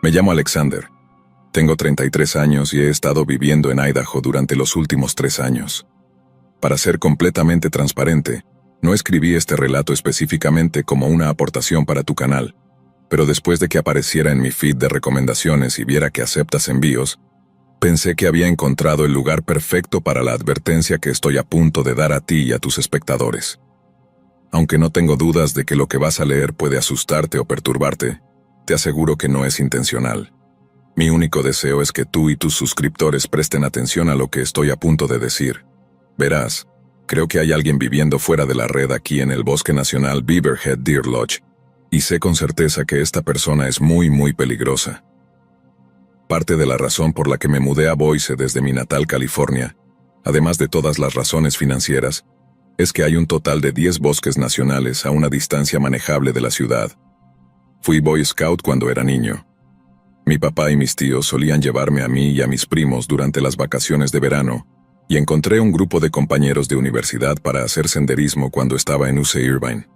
Me llamo Alexander. Tengo 33 años y he estado viviendo en Idaho durante los últimos 3 años. Para ser completamente transparente, no escribí este relato específicamente como una aportación para tu canal, pero después de que apareciera en mi feed de recomendaciones y viera que aceptas envíos, pensé que había encontrado el lugar perfecto para la advertencia que estoy a punto de dar a ti y a tus espectadores. Aunque no tengo dudas de que lo que vas a leer puede asustarte o perturbarte, te aseguro que no es intencional. Mi único deseo es que tú y tus suscriptores presten atención a lo que estoy a punto de decir. Verás, creo que hay alguien viviendo fuera de la red aquí en el Bosque Nacional Beaverhead Deer Lodge, y sé con certeza que esta persona es muy peligrosa. Parte de la razón por la que me mudé a Boise desde mi natal California, además de todas las razones financieras, es que hay un total de 10 bosques nacionales a una distancia manejable de la ciudad. Fui Boy Scout cuando era niño. Mi papá y mis tíos solían llevarme a mí y a mis primos durante las vacaciones de verano, y encontré un grupo de compañeros de universidad para hacer senderismo cuando estaba en UC Irvine.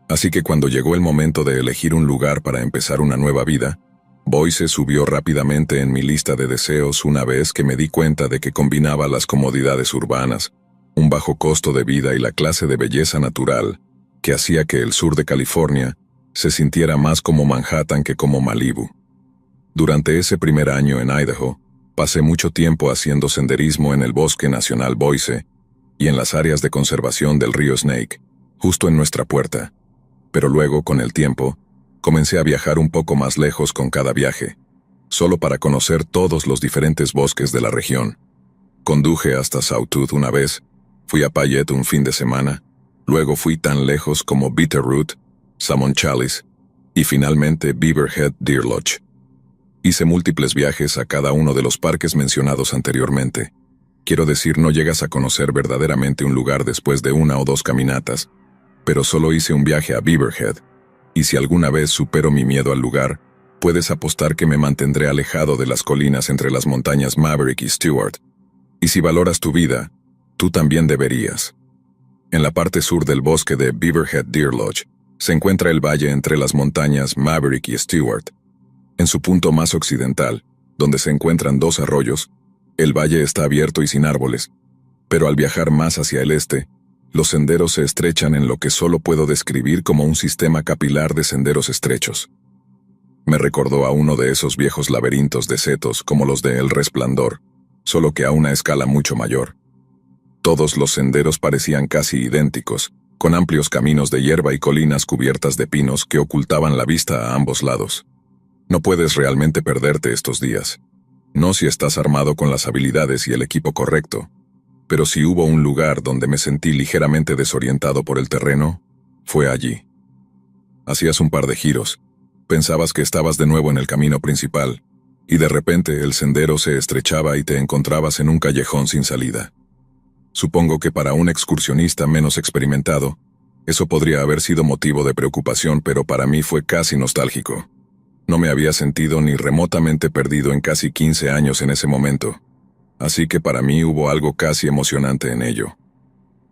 Así que cuando llegó el momento de elegir un lugar para empezar una nueva vida, Boise subió rápidamente en mi lista de deseos una vez que me di cuenta de que combinaba las comodidades urbanas, un bajo costo de vida y la clase de belleza natural que hacía que el sur de California se sintiera más como Manhattan que como Malibu. Durante ese primer año en Idaho, pasé mucho tiempo haciendo senderismo en el Bosque Nacional Boise y en las áreas de conservación del río Snake, justo en nuestra puerta. Pero luego, con el tiempo, comencé a viajar un poco más lejos con cada viaje, solo para conocer todos los diferentes bosques de la región. Conduje hasta Sawtooth una vez, fui a Payette un fin de semana, luego fui tan lejos como Bitterroot, Salmon Chalice y finalmente Beaverhead Deer Lodge. Hice múltiples viajes a cada uno de los parques mencionados anteriormente. Quiero decir, no llegas a conocer verdaderamente un lugar después de 1 o 2 caminatas, pero solo hice un viaje a Beaverhead, y si alguna vez supero mi miedo al lugar, puedes apostar que me mantendré alejado de las colinas entre las montañas Maverick y Stewart. Y si valoras tu vida, tú también deberías. En la parte sur del bosque de Beaverhead Deer Lodge, se encuentra el valle entre las montañas Maverick y Stewart. En su punto más occidental, donde se encuentran 2 arroyos, el valle está abierto y sin árboles, pero al viajar más hacia el este, los senderos se estrechan en lo que solo puedo describir como un sistema capilar de senderos estrechos. Me recordó a uno de esos viejos laberintos de setos como los de El Resplandor, solo que a una escala mucho mayor. Todos los senderos parecían casi idénticos, con amplios caminos de hierba y colinas cubiertas de pinos que ocultaban la vista a ambos lados. No puedes realmente perderte estos días. No si estás armado con las habilidades y el equipo correcto. Pero si hubo un lugar donde me sentí ligeramente desorientado por el terreno, fue allí. Hacías un par de giros, pensabas que estabas de nuevo en el camino principal, y de repente el sendero se estrechaba y te encontrabas en un callejón sin salida. Supongo que para un excursionista menos experimentado, eso podría haber sido motivo de preocupación, pero para mí fue casi nostálgico. No me había sentido ni remotamente perdido en casi 15 años en ese momento, así que para mí hubo algo casi emocionante en ello.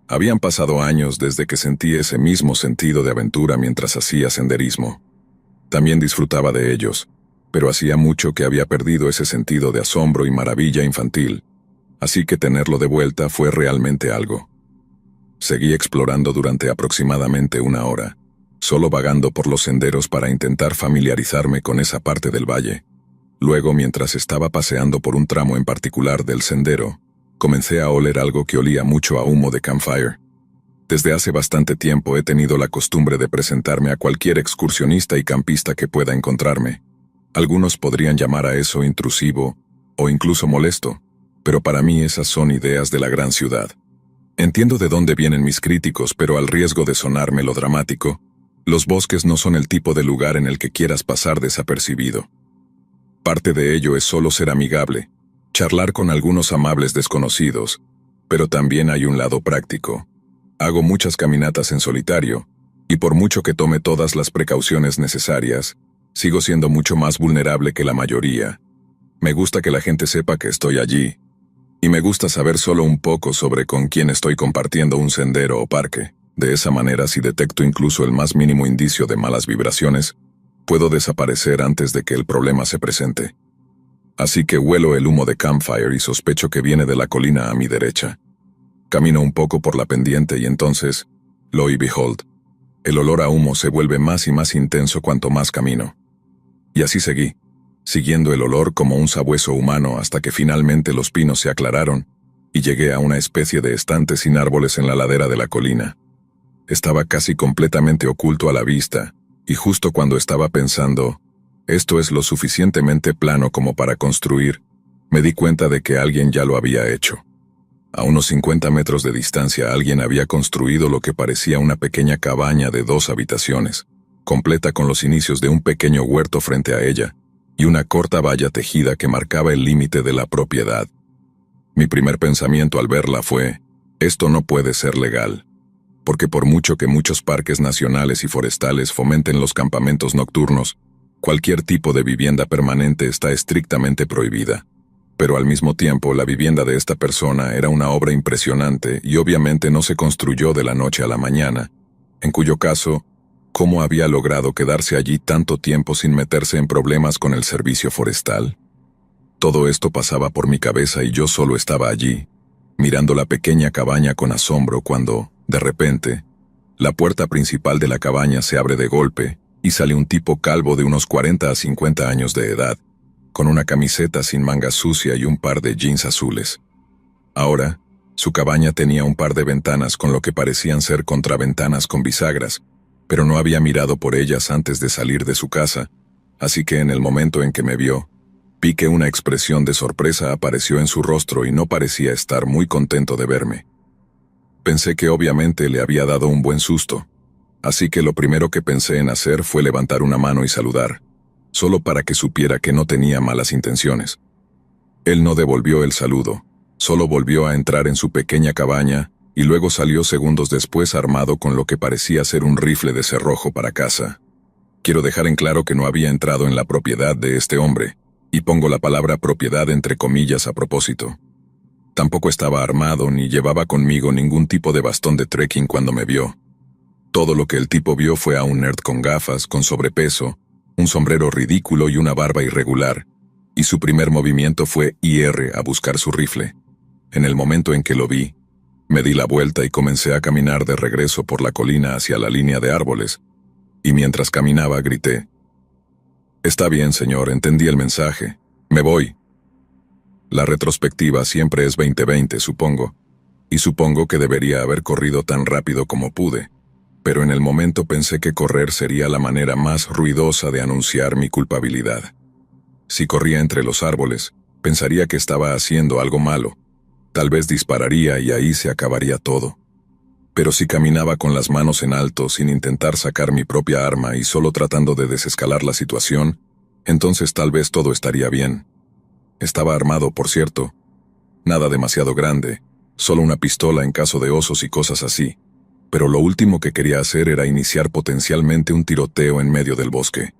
Habían pasado años desde que sentí ese mismo sentido de aventura mientras hacía senderismo. También disfrutaba de ellos, pero hacía mucho que había perdido ese sentido de asombro y maravilla infantil, así que tenerlo de vuelta fue realmente algo. Seguí explorando durante aproximadamente 1 hora, solo vagando por los senderos para intentar familiarizarme con esa parte del valle. Luego, mientras estaba paseando por un tramo en particular del sendero, comencé a oler algo que olía mucho a humo de campfire. Desde hace bastante tiempo he tenido la costumbre de presentarme a cualquier excursionista y campista que pueda encontrarme. Algunos podrían llamar a eso intrusivo o incluso molesto, pero para mí esas son ideas de la gran ciudad. Entiendo de dónde vienen mis críticos, pero al riesgo de sonar melodramático, los bosques no son el tipo de lugar en el que quieras pasar desapercibido. Parte de ello es solo ser amigable, charlar con algunos amables desconocidos, pero también hay un lado práctico. Hago muchas caminatas en solitario, y por mucho que tome todas las precauciones necesarias, sigo siendo mucho más vulnerable que la mayoría. Me gusta que la gente sepa que estoy allí, y me gusta saber solo un poco sobre con quién estoy compartiendo un sendero o parque. De esa manera, si detecto incluso el más mínimo indicio de malas vibraciones, Puedo desaparecer antes de que el problema se presente. Así que huelo el humo de campfire y sospecho que viene de la colina a mi derecha. Camino un poco por la pendiente y entonces, lo y behold, el olor a humo se vuelve más y más intenso cuanto más camino. Y así seguí, siguiendo el olor como un sabueso humano hasta que finalmente los pinos se aclararon y llegué a una especie de estante sin árboles en la ladera de la colina. Estaba casi completamente oculto a la vista, y justo cuando estaba pensando, esto es lo suficientemente plano como para construir, me di cuenta de que alguien ya lo había hecho. A unos 50 metros de distancia alguien había construido lo que parecía una pequeña cabaña de 2 habitaciones, completa con los inicios de un pequeño huerto frente a ella, y una corta valla tejida que marcaba el límite de la propiedad. Mi primer pensamiento al verla fue, esto no puede ser legal, porque por mucho que muchos parques nacionales y forestales fomenten los campamentos nocturnos, cualquier tipo de vivienda permanente está estrictamente prohibida. Pero al mismo tiempo, la vivienda de esta persona era una obra impresionante y obviamente no se construyó de la noche a la mañana, en cuyo caso, ¿cómo había logrado quedarse allí tanto tiempo sin meterse en problemas con el servicio forestal? Todo esto pasaba por mi cabeza y yo solo estaba allí, mirando la pequeña cabaña con asombro cuando, de repente, la puerta principal de la cabaña se abre de golpe y sale un tipo calvo de unos 40 a 50 años de edad, con una camiseta sin manga sucia y un par de jeans azules. Ahora, su cabaña tenía un par de ventanas con lo que parecían ser contraventanas con bisagras, pero no había mirado por ellas antes de salir de su casa, así que en el momento en que me vio, vi que una expresión de sorpresa apareció en su rostro y no parecía estar muy contento de verme. Pensé que obviamente le había dado un buen susto, así que lo primero que pensé en hacer fue levantar una mano y saludar, solo para que supiera que no tenía malas intenciones. Él no devolvió el saludo, solo volvió a entrar en su pequeña cabaña y luego salió segundos después armado con lo que parecía ser un rifle de cerrojo para caza. Quiero dejar en claro que no había entrado en la propiedad de este hombre, y pongo la palabra propiedad entre comillas a propósito. Tampoco estaba armado ni llevaba conmigo ningún tipo de bastón de trekking cuando me vio. Todo lo que el tipo vio fue a un nerd con gafas, con sobrepeso, un sombrero ridículo y una barba irregular, y su primer movimiento fue ir a buscar su rifle. En el momento en que lo vi, me di la vuelta y comencé a caminar de regreso por la colina hacia la línea de árboles, y mientras caminaba grité, «Está bien, señor, entendí el mensaje. Me voy». La retrospectiva siempre es 20/20, supongo, y supongo que debería haber corrido tan rápido como pude, pero en el momento pensé que correr sería la manera más ruidosa de anunciar mi culpabilidad. Si corría entre los árboles, pensaría que estaba haciendo algo malo. Tal vez dispararía y ahí se acabaría todo. Pero si caminaba con las manos en alto sin intentar sacar mi propia arma y solo tratando de desescalar la situación, entonces tal vez todo estaría bien. Estaba armado, por cierto. Nada demasiado grande, solo una pistola en caso de osos y cosas así. Pero lo último que quería hacer era iniciar potencialmente un tiroteo en medio del bosque.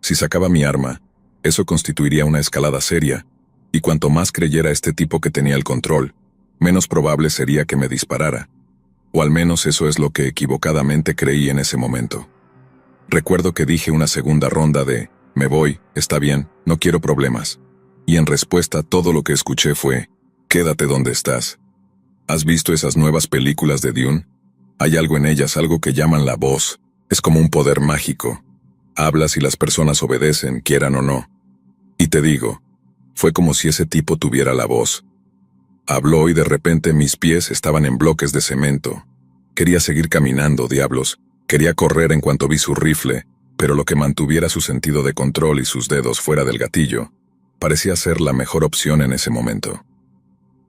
Si sacaba mi arma, eso constituiría una escalada seria, y cuanto más creyera este tipo que tenía el control, menos probable sería que me disparara. O al menos eso es lo que equivocadamente creí en ese momento. Recuerdo que dije una segunda ronda de, «Me voy, está bien, no quiero problemas». Y en respuesta todo lo que escuché fue, «Quédate donde estás». ¿Has visto esas nuevas películas de Dune? Hay algo en ellas, algo que llaman la voz. Es como un poder mágico. Hablas y las personas obedecen, quieran o no. Y te digo, fue como si ese tipo tuviera la voz. Habló y de repente mis pies estaban en bloques de cemento. Quería seguir caminando, diablos. Quería correr en cuanto vi su rifle, pero lo que mantuviera su sentido de control y sus dedos fuera del gatillo, parecía ser la mejor opción en ese momento.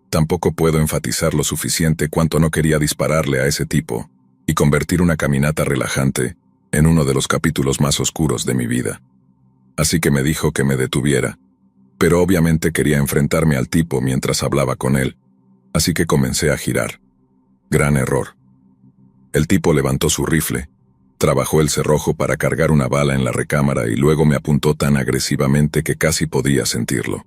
Tampoco puedo enfatizar lo suficiente cuánto no quería dispararle a ese tipo y convertir una caminata relajante en uno de los capítulos más oscuros de mi vida. Así que me dijo que me detuviera, pero obviamente quería enfrentarme al tipo mientras hablaba con él, así que comencé a girar. Gran error. El tipo levantó su rifle, trabajó el cerrojo para cargar una bala en la recámara y luego me apuntó tan agresivamente que casi podía sentirlo.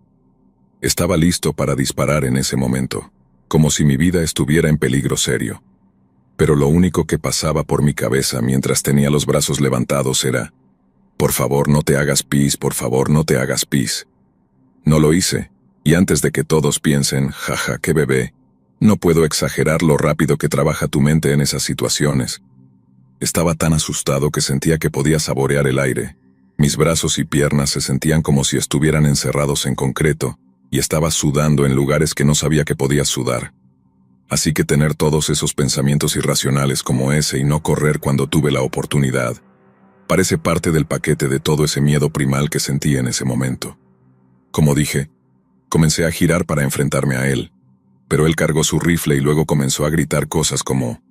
Estaba listo para disparar en ese momento, como si mi vida estuviera en peligro serio. Pero lo único que pasaba por mi cabeza mientras tenía los brazos levantados era, Por favor, no te hagas pis, por favor, no te hagas pis. No lo hice, y antes de que todos piensen, jaja, qué bebé, no puedo exagerar lo rápido que trabaja tu mente en esas situaciones. Estaba tan asustado que sentía que podía saborear el aire. Mis brazos y piernas se sentían como si estuvieran encerrados en concreto, y estaba sudando en lugares que no sabía que podía sudar. Así que tener todos esos pensamientos irracionales como ese y no correr cuando tuve la oportunidad, parece parte del paquete de todo ese miedo primal que sentí en ese momento. Como dije, comencé a girar para enfrentarme a él, pero él cargó su rifle y luego comenzó a gritar cosas como: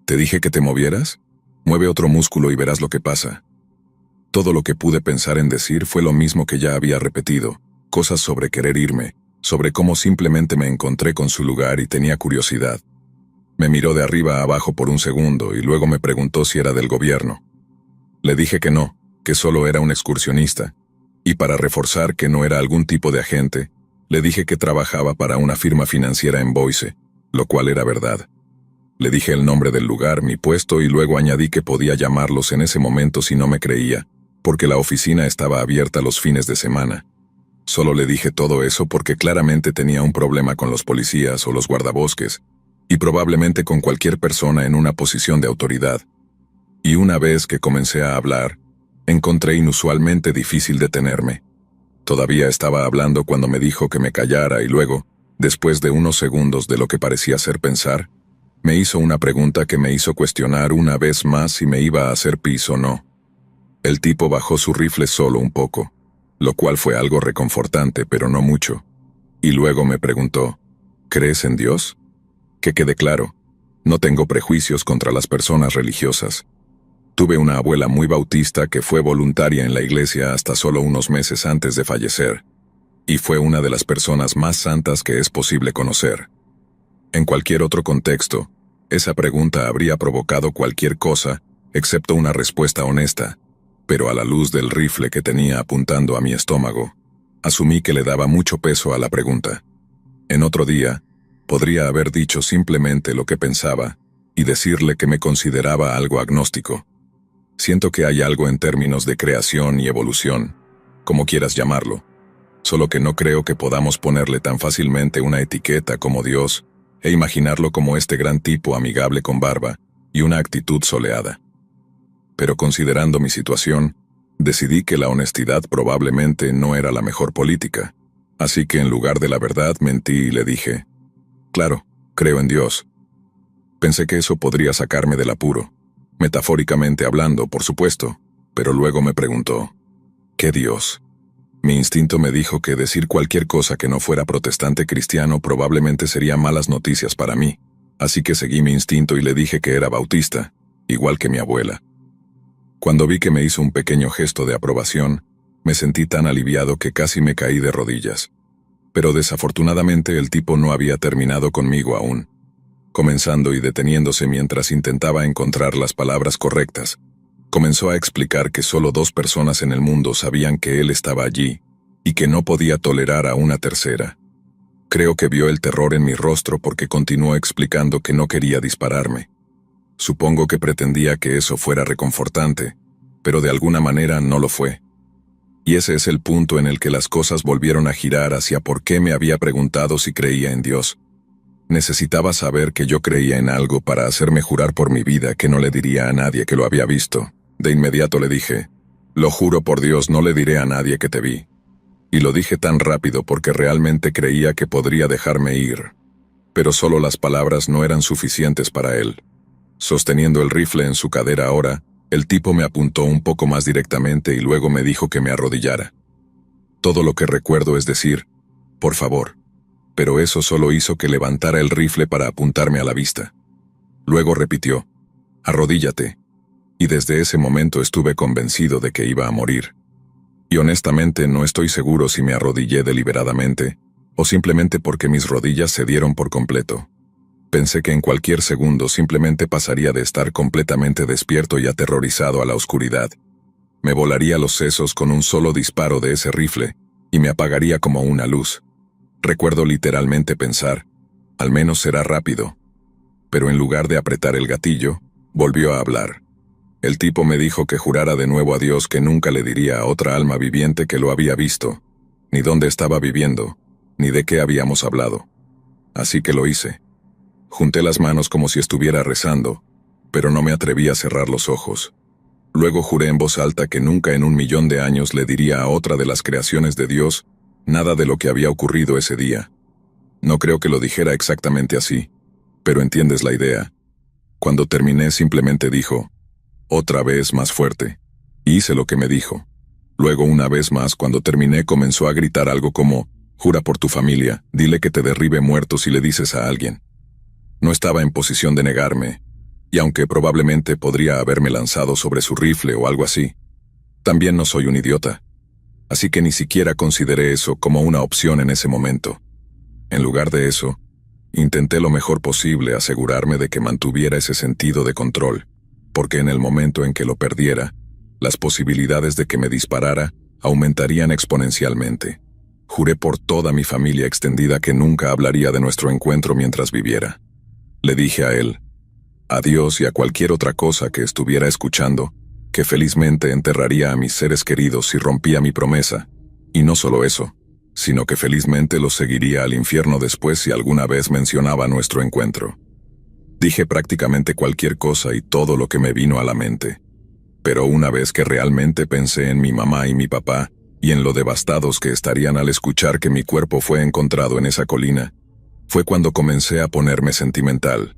«¿Te dije que te movieras? Mueve otro músculo y verás lo que pasa». Todo lo que pude pensar en decir fue lo mismo que ya había repetido, cosas sobre querer irme, sobre cómo simplemente me encontré con su lugar y tenía curiosidad. Me miró de arriba a abajo por un segundo y luego me preguntó si era del gobierno. Le dije que no, que solo era un excursionista, y para reforzar que no era algún tipo de agente, le dije que trabajaba para una firma financiera en Boise, lo cual era verdad. Le dije el nombre del lugar, mi puesto y luego añadí que podía llamarlos en ese momento si no me creía, porque la oficina estaba abierta los fines de semana. Solo le dije todo eso porque claramente tenía un problema con los policías o los guardabosques, y probablemente con cualquier persona en una posición de autoridad. Y una vez que comencé a hablar, encontré inusualmente difícil detenerme. Todavía estaba hablando cuando me dijo que me callara y luego, después de unos segundos de lo que parecía ser pensar, me hizo una pregunta que me hizo cuestionar una vez más si me iba a hacer pis o no. El tipo bajó su rifle solo un poco, lo cual fue algo reconfortante, pero no mucho. Y luego me preguntó: ¿crees en Dios? Que quede claro, no tengo prejuicios contra las personas religiosas. Tuve una abuela muy bautista que fue voluntaria en la iglesia hasta solo unos meses antes de fallecer, y fue una de las personas más santas que es posible conocer. En cualquier otro contexto, esa pregunta habría provocado cualquier cosa, excepto una respuesta honesta, pero a la luz del rifle que tenía apuntando a mi estómago, asumí que le daba mucho peso a la pregunta. En otro día, podría haber dicho simplemente lo que pensaba y decirle que me consideraba algo agnóstico. Siento que hay algo en términos de creación y evolución, como quieras llamarlo, solo que no creo que podamos ponerle tan fácilmente una etiqueta como Dios e imaginarlo como este gran tipo amigable con barba y una actitud soleada. Pero considerando mi situación, decidí que la honestidad probablemente no era la mejor política, así que en lugar de la verdad mentí y le dije: «Claro, creo en Dios». Pensé que eso podría sacarme del apuro, metafóricamente hablando, por supuesto, pero luego me preguntó: ¿qué Dios? Mi instinto me dijo que decir cualquier cosa que no fuera protestante cristiano probablemente sería malas noticias para mí, así que seguí mi instinto y le dije que era bautista, igual que mi abuela. Cuando vi que me hizo un pequeño gesto de aprobación, me sentí tan aliviado que casi me caí de rodillas. Pero desafortunadamente el tipo no había terminado conmigo aún, comenzando y deteniéndose mientras intentaba encontrar las palabras correctas. Comenzó a explicar que solo 2 personas en el mundo sabían que él estaba allí, y que no podía tolerar a una tercera. Creo que vio el terror en mi rostro porque continuó explicando que no quería dispararme. Supongo que pretendía que eso fuera reconfortante, pero de alguna manera no lo fue. Y ese es el punto en el que las cosas volvieron a girar hacia por qué me había preguntado si creía en Dios. Necesitaba saber que yo creía en algo para hacerme jurar por mi vida que no le diría a nadie que lo había visto. De inmediato le dije: «Lo juro por Dios, no le diré a nadie que te vi». Y lo dije tan rápido porque realmente creía que podría dejarme ir. Pero solo las palabras no eran suficientes para él. Sosteniendo el rifle en su cadera ahora, el tipo me apuntó un poco más directamente y luego me dijo que me arrodillara. Todo lo que recuerdo es decir: «Por favor». Pero eso solo hizo que levantara el rifle para apuntarme a la vista. Luego repitió: «Arrodíllate». Y desde ese momento estuve convencido de que iba a morir. Y honestamente no estoy seguro si me arrodillé deliberadamente, o simplemente porque mis rodillas cedieron por completo. Pensé que en cualquier segundo simplemente pasaría de estar completamente despierto y aterrorizado a la oscuridad. Me volaría los sesos con un solo disparo de ese rifle, y me apagaría como una luz. Recuerdo literalmente pensar: al menos será rápido. Pero en lugar de apretar el gatillo, volvió a hablar. El tipo me dijo que jurara de nuevo a Dios que nunca le diría a otra alma viviente que lo había visto, ni dónde estaba viviendo, ni de qué habíamos hablado. Así que lo hice. Junté las manos como si estuviera rezando, pero no me atreví a cerrar los ojos. Luego juré en voz alta que nunca en 1.000.000 de años le diría a otra de las creaciones de Dios nada de lo que había ocurrido ese día. No creo que lo dijera exactamente así, pero entiendes la idea. Cuando terminé simplemente dijo, otra vez más fuerte. Y hice lo que me dijo. Luego una vez más cuando terminé comenzó a gritar algo como, jura por tu familia, dile que te derribe muerto si le dices a alguien. No estaba en posición de negarme, y aunque probablemente podría haberme lanzado sobre su rifle o algo así, también no soy un idiota. Así que ni siquiera consideré eso como una opción en ese momento. En lugar de eso, intenté lo mejor posible asegurarme de que mantuviera ese sentido de control, porque en el momento en que lo perdiera, las posibilidades de que me disparara aumentarían exponencialmente. Juré por toda mi familia extendida que nunca hablaría de nuestro encuentro mientras viviera. Le dije a él, a Dios y a cualquier otra cosa que estuviera escuchando, que felizmente enterraría a mis seres queridos si rompía mi promesa, y no solo eso, sino que felizmente los seguiría al infierno después si alguna vez mencionaba nuestro encuentro. Dije prácticamente cualquier cosa y todo lo que me vino a la mente. Pero una vez que realmente pensé en mi mamá y mi papá, y en lo devastados que estarían al escuchar que mi cuerpo fue encontrado en esa colina, fue cuando comencé a ponerme sentimental.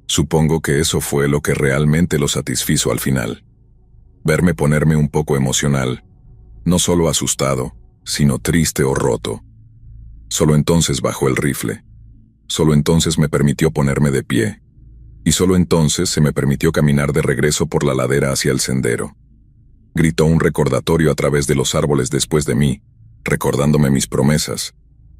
Supongo que eso fue lo que realmente lo satisfizo al final. Verme ponerme un poco emocional, no solo asustado, sino triste o roto. Solo entonces bajó el rifle. Solo entonces me permitió ponerme de pie. Y solo entonces se me permitió caminar de regreso por la ladera hacia el sendero. Gritó un recordatorio a través de los árboles después de mí, recordándome mis promesas.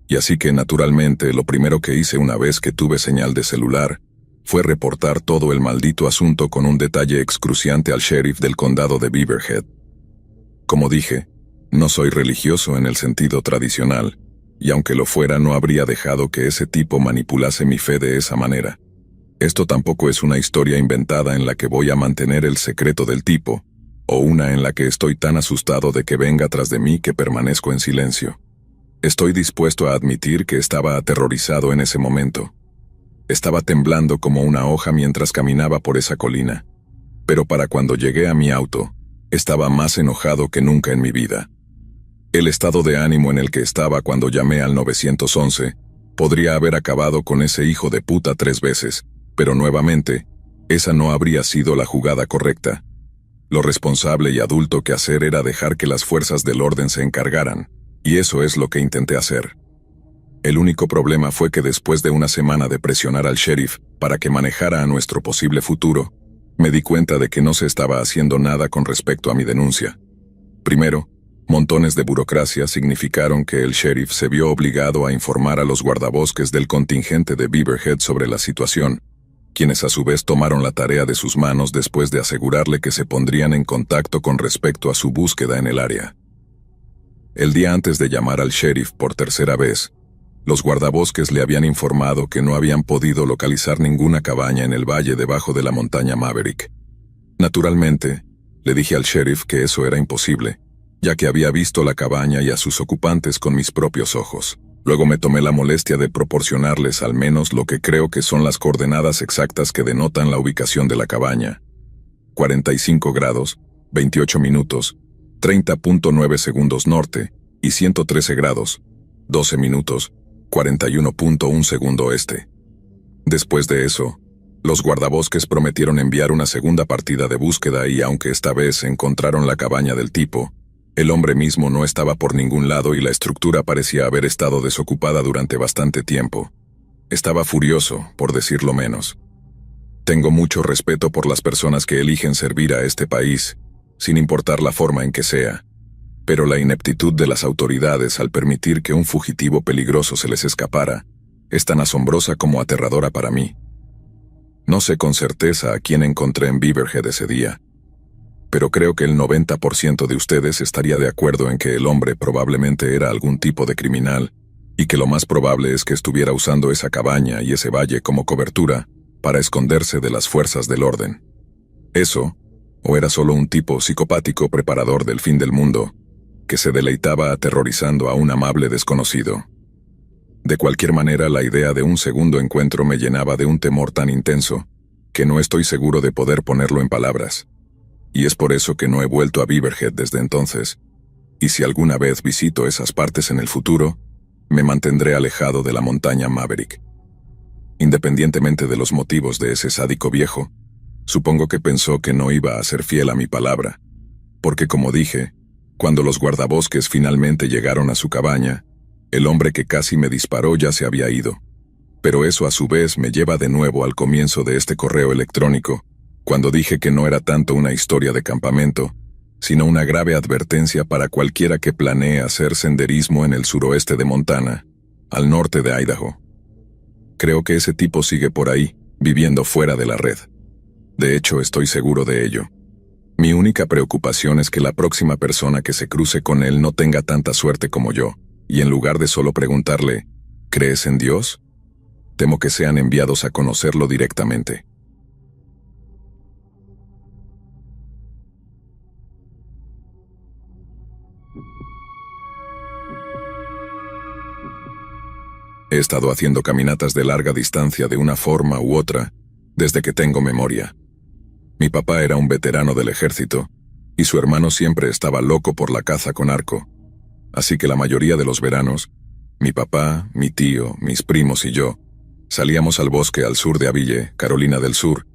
Y así que, naturalmente, lo primero que hice una vez que tuve señal de celular fue reportar todo el maldito asunto con un detalle excruciante al sheriff del condado de Beaverhead. Como dije, no soy religioso en el sentido tradicional, y aunque lo fuera no habría dejado que ese tipo manipulase mi fe de esa manera. Esto tampoco es una historia inventada en la que voy a mantener el secreto del tipo, o una en la que estoy tan asustado de que venga tras de mí que permanezco en silencio. Estoy dispuesto a admitir que estaba aterrorizado en ese momento. Estaba temblando como una hoja mientras caminaba por esa colina. Pero para cuando llegué a mi auto, estaba más enojado que nunca en mi vida. El estado de ánimo en el que estaba cuando llamé al 911 podría haber acabado con ese hijo de puta 3 veces, pero nuevamente, esa no habría sido la jugada correcta. Lo responsable y adulto que hacer era dejar que las fuerzas del orden se encargaran, y eso es lo que intenté hacer. El único problema fue que después de una semana de presionar al sheriff para que manejara a nuestro posible futuro, me di cuenta de que no se estaba haciendo nada con respecto a mi denuncia. Primero, montones de burocracia significaron que el sheriff se vio obligado a informar a los guardabosques del contingente de Beaverhead sobre la situación, quienes a su vez tomaron la tarea de sus manos después de asegurarle que se pondrían en contacto con respecto a su búsqueda en el área. El día antes de llamar al sheriff por tercera vez, los guardabosques le habían informado que no habían podido localizar ninguna cabaña en el valle debajo de la montaña Maverick. Naturalmente, le dije al sheriff que eso era imposible, ya que había visto la cabaña y a sus ocupantes con mis propios ojos. Luego me tomé la molestia de proporcionarles al menos lo que creo que son las coordenadas exactas que denotan la ubicación de la cabaña. 45 grados, 28 minutos, 30.9 segundos norte, y 113 grados, 12 minutos, 41.1 segundo este. Después de eso, los guardabosques prometieron enviar una segunda partida de búsqueda y aunque esta vez encontraron la cabaña del tipo, el hombre mismo no estaba por ningún lado y la estructura parecía haber estado desocupada durante bastante tiempo. Estaba furioso, por decirlo menos. Tengo mucho respeto por las personas que eligen servir a este país, sin importar la forma en que sea. Pero la ineptitud de las autoridades al permitir que un fugitivo peligroso se les escapara es tan asombrosa como aterradora para mí. No sé con certeza a quién encontré en Beaverhead ese día, pero creo que el 90% de ustedes estaría de acuerdo en que el hombre probablemente era algún tipo de criminal, y que lo más probable es que estuviera usando esa cabaña y ese valle como cobertura para esconderse de las fuerzas del orden. Eso, ¿O era solo un tipo psicopático preparador del fin del mundo, que se deleitaba aterrorizando a un amable desconocido? De cualquier manera, la idea de un segundo encuentro me llenaba de un temor tan intenso, que no estoy seguro de poder ponerlo en palabras. Y es por eso que no he vuelto a Beaverhead desde entonces, y si alguna vez visito esas partes en el futuro, me mantendré alejado de la montaña Maverick. Independientemente de los motivos de ese sádico viejo, supongo que pensó que no iba a ser fiel a mi palabra, porque como dije, cuando los guardabosques finalmente llegaron a su cabaña, el hombre que casi me disparó ya se había ido. Pero eso a su vez me lleva de nuevo al comienzo de este correo electrónico, cuando dije que no era tanto una historia de campamento, sino una grave advertencia para cualquiera que planee hacer senderismo en el suroeste de Montana, al norte de Idaho. Creo que ese tipo sigue por ahí, viviendo fuera de la red. De hecho, estoy seguro de ello. Mi única preocupación es que la próxima persona que se cruce con él no tenga tanta suerte como yo, y en lugar de solo preguntarle, ¿crees en Dios?, temo que sean enviados a conocerlo directamente. He estado haciendo caminatas de larga distancia de una forma u otra desde que tengo memoria. Mi papá era un veterano del ejército, y su hermano siempre estaba loco por la caza con arco, así que la mayoría de los veranos, mi papá, mi tío, mis primos y yo, salíamos al bosque al sur de Aville, Carolina del Sur,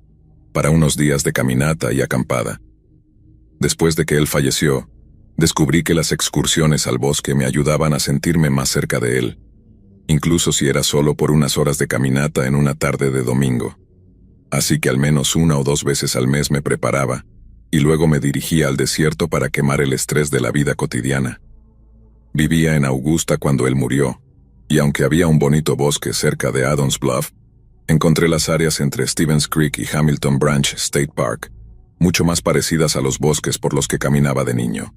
para unos días de caminata y acampada. Después de que él falleció, descubrí que las excursiones al bosque me ayudaban a sentirme más cerca de él, incluso si era solo por unas horas de caminata en una tarde de domingo. Así que al menos 1 o 2 veces al mes me preparaba, y luego me dirigía al desierto para quemar el estrés de la vida cotidiana. Vivía en Augusta cuando él murió, y aunque había un bonito bosque cerca de Adams Bluff, encontré las áreas entre Stevens Creek y Hamilton Branch State Park, mucho más parecidas a los bosques por los que caminaba de niño.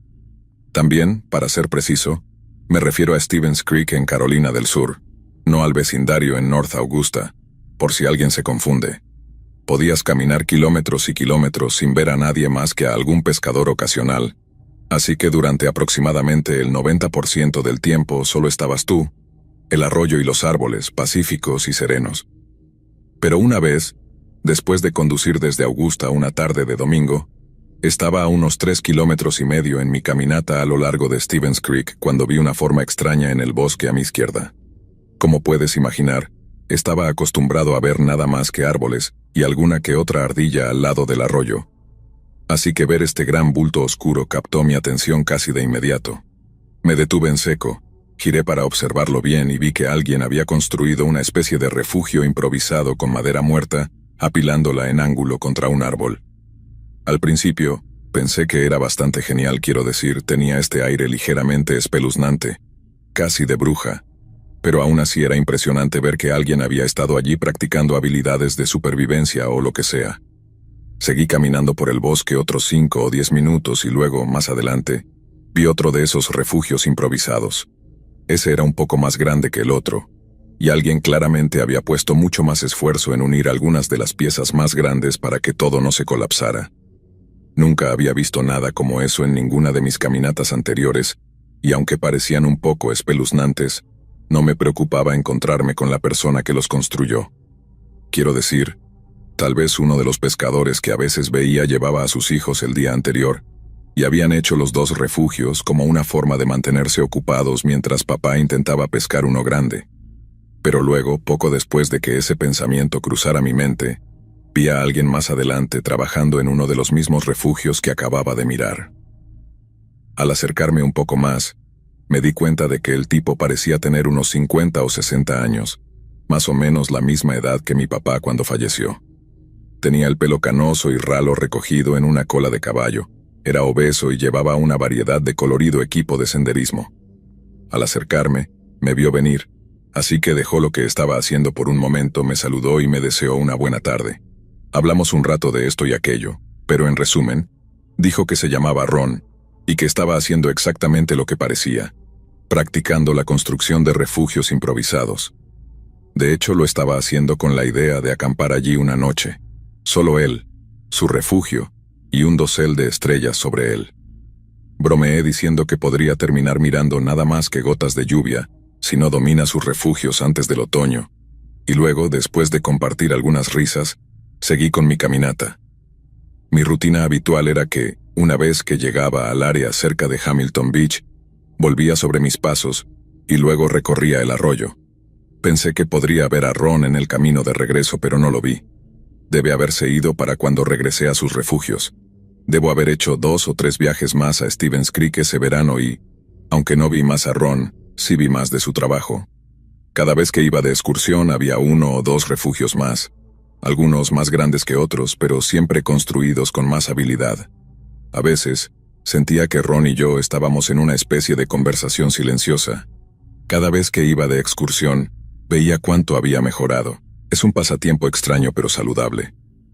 También, para ser preciso, me refiero a Stevens Creek en Carolina del Sur, no al vecindario en North Augusta, por si alguien se confunde. Podías caminar kilómetros y kilómetros sin ver a nadie más que a algún pescador ocasional, así que durante aproximadamente el 90% del tiempo solo estabas tú, el arroyo y los árboles, pacíficos y serenos. Pero una vez, después de conducir desde Augusta una tarde de domingo, estaba a unos 3,5 kilómetros en mi caminata a lo largo de Stevens Creek cuando vi una forma extraña en el bosque a mi izquierda. Como puedes imaginar, estaba acostumbrado a ver nada más que árboles y alguna que otra ardilla al lado del arroyo. Así que ver este gran bulto oscuro captó mi atención casi de inmediato. Me detuve en seco, giré para observarlo bien y vi que alguien había construido una especie de refugio improvisado con madera muerta, apilándola en ángulo contra un árbol. Al principio, pensé que era bastante genial, quiero decir, tenía este aire ligeramente espeluznante, casi de bruja, pero aún así era impresionante ver que alguien había estado allí practicando habilidades de supervivencia o lo que sea. Seguí caminando por el bosque otros 5 o 10 minutos y luego, más adelante, vi otro de esos refugios improvisados. Ese era un poco más grande que el otro, y alguien claramente había puesto mucho más esfuerzo en unir algunas de las piezas más grandes para que todo no se colapsara. Nunca había visto nada como eso en ninguna de mis caminatas anteriores, y aunque parecían un poco espeluznantes, no me preocupaba encontrarme con la persona que los construyó. Quiero decir, tal vez uno de los pescadores que a veces veía llevaba a sus hijos el día anterior, y habían hecho los 2 refugios como una forma de mantenerse ocupados mientras papá intentaba pescar uno grande. Pero luego, poco después de que ese pensamiento cruzara mi mente, vi a alguien más adelante trabajando en uno de los mismos refugios que acababa de mirar. Al acercarme un poco más, me di cuenta de que el tipo parecía tener unos 50 o 60 años, más o menos la misma edad que mi papá cuando falleció. Tenía el pelo canoso y ralo recogido en una cola de caballo, era obeso y llevaba una variedad de colorido equipo de senderismo. Al acercarme, me vio venir, así que dejó lo que estaba haciendo por un momento, me saludó y me deseó una buena tarde. Hablamos un rato de esto y aquello, pero en resumen, dijo que se llamaba Ron, y que estaba haciendo exactamente lo que parecía, practicando la construcción de refugios improvisados. De hecho, lo estaba haciendo con la idea de acampar allí una noche. Solo él, su refugio, y un dosel de estrellas sobre él. Bromeé diciendo que podría terminar mirando nada más que gotas de lluvia si no domina sus refugios antes del otoño, y luego, después de compartir algunas risas, seguí con mi caminata. Mi rutina habitual era que, una vez que llegaba al área cerca de Hamilton Beach, volvía sobre mis pasos y luego recorría el arroyo. Pensé que podría ver a Ron en el camino de regreso, pero no lo vi. Debe haberse ido para cuando regresé a sus refugios. Debo haber hecho 2 o 3 viajes más a Stevens Creek ese verano y, aunque no vi más a Ron, sí vi más de su trabajo. Cada vez que iba de excursión había 1 o 2 refugios más, algunos más grandes que otros, pero siempre construidos con más habilidad. A veces, sentía que Ron y yo estábamos en una especie de conversación silenciosa. Cada vez que iba de excursión, veía cuánto había mejorado. Es un pasatiempo extraño pero saludable.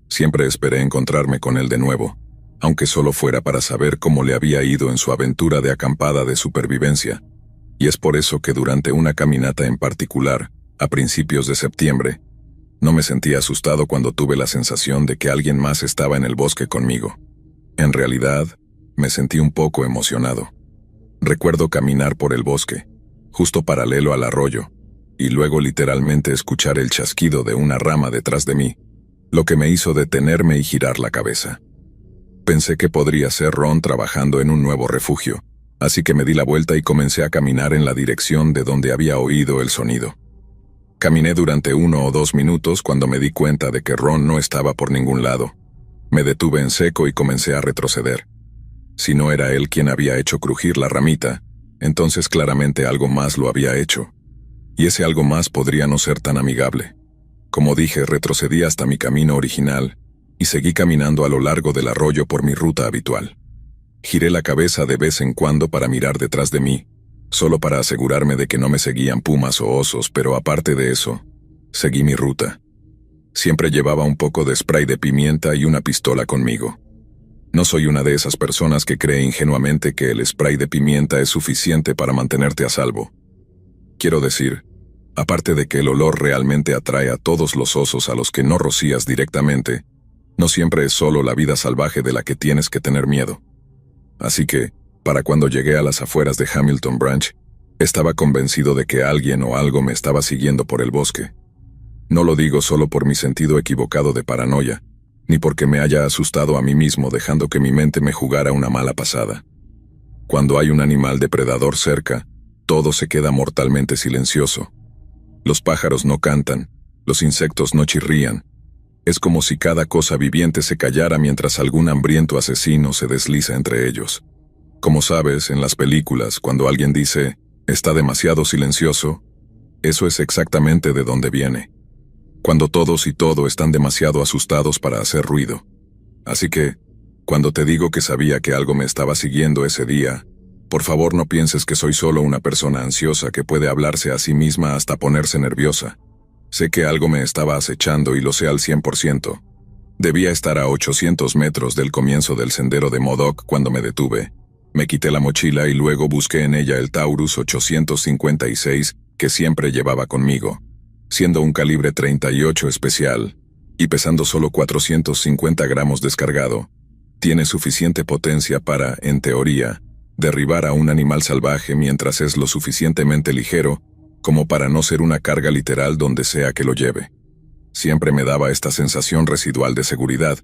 Siempre esperé encontrarme con él de nuevo, aunque solo fuera para saber cómo le había ido en su aventura de acampada de supervivencia. Y es por eso que durante una caminata en particular, a principios de septiembre, no me sentí asustado cuando tuve la sensación de que alguien más estaba en el bosque conmigo. En realidad, me sentí un poco emocionado. Recuerdo caminar por el bosque, justo paralelo al arroyo, y luego literalmente escuchar el chasquido de una rama detrás de mí, lo que me hizo detenerme y girar la cabeza. Pensé que podría ser Ron trabajando en un nuevo refugio, así que me di la vuelta y comencé a caminar en la dirección de donde había oído el sonido. Caminé durante 1 o 2 minutos cuando me di cuenta de que Ron no estaba por ningún lado. Me detuve en seco y comencé a retroceder. Si no era él quien había hecho crujir la ramita, entonces claramente algo más lo había hecho. Y ese algo más podría no ser tan amigable. Como dije, retrocedí hasta mi camino original y seguí caminando a lo largo del arroyo por mi ruta habitual. Giré la cabeza de vez en cuando para mirar detrás de mí, solo para asegurarme de que no me seguían pumas o osos, pero aparte de eso, seguí mi ruta. Siempre llevaba un poco de spray de pimienta y una pistola conmigo. No soy una de esas personas que cree ingenuamente que el spray de pimienta es suficiente para mantenerte a salvo. Quiero decir, aparte de que el olor realmente atrae a todos los osos a los que no rocías directamente, no siempre es solo la vida salvaje de la que tienes que tener miedo. Así que, para cuando llegué a las afueras de Hamilton Branch, estaba convencido de que alguien o algo me estaba siguiendo por el bosque. No lo digo solo por mi sentido equivocado de paranoia, ni porque me haya asustado a mí mismo dejando que mi mente me jugara una mala pasada. Cuando hay un animal depredador cerca, todo se queda mortalmente silencioso. Los pájaros no cantan, los insectos no chirrían. Es como si cada cosa viviente se callara mientras algún hambriento asesino se desliza entre ellos. Como sabes, en las películas, cuando alguien dice, está demasiado silencioso, eso es exactamente de donde viene. Cuando todos y todo están demasiado asustados para hacer ruido. Así que, cuando te digo que sabía que algo me estaba siguiendo ese día, por favor no pienses que soy solo una persona ansiosa que puede hablarse a sí misma hasta ponerse nerviosa. Sé que algo me estaba acechando y lo sé al 100%. Debía estar a 800 metros del comienzo del sendero de Modoc cuando me detuve. Me quité la mochila y luego busqué en ella el Taurus 856 que siempre llevaba conmigo. Siendo un calibre 38 especial, y pesando solo 450 gramos descargado, tiene suficiente potencia para, en teoría, derribar a un animal salvaje mientras es lo suficientemente ligero como para no ser una carga literal donde sea que lo lleve. Siempre me daba esta sensación residual de seguridad,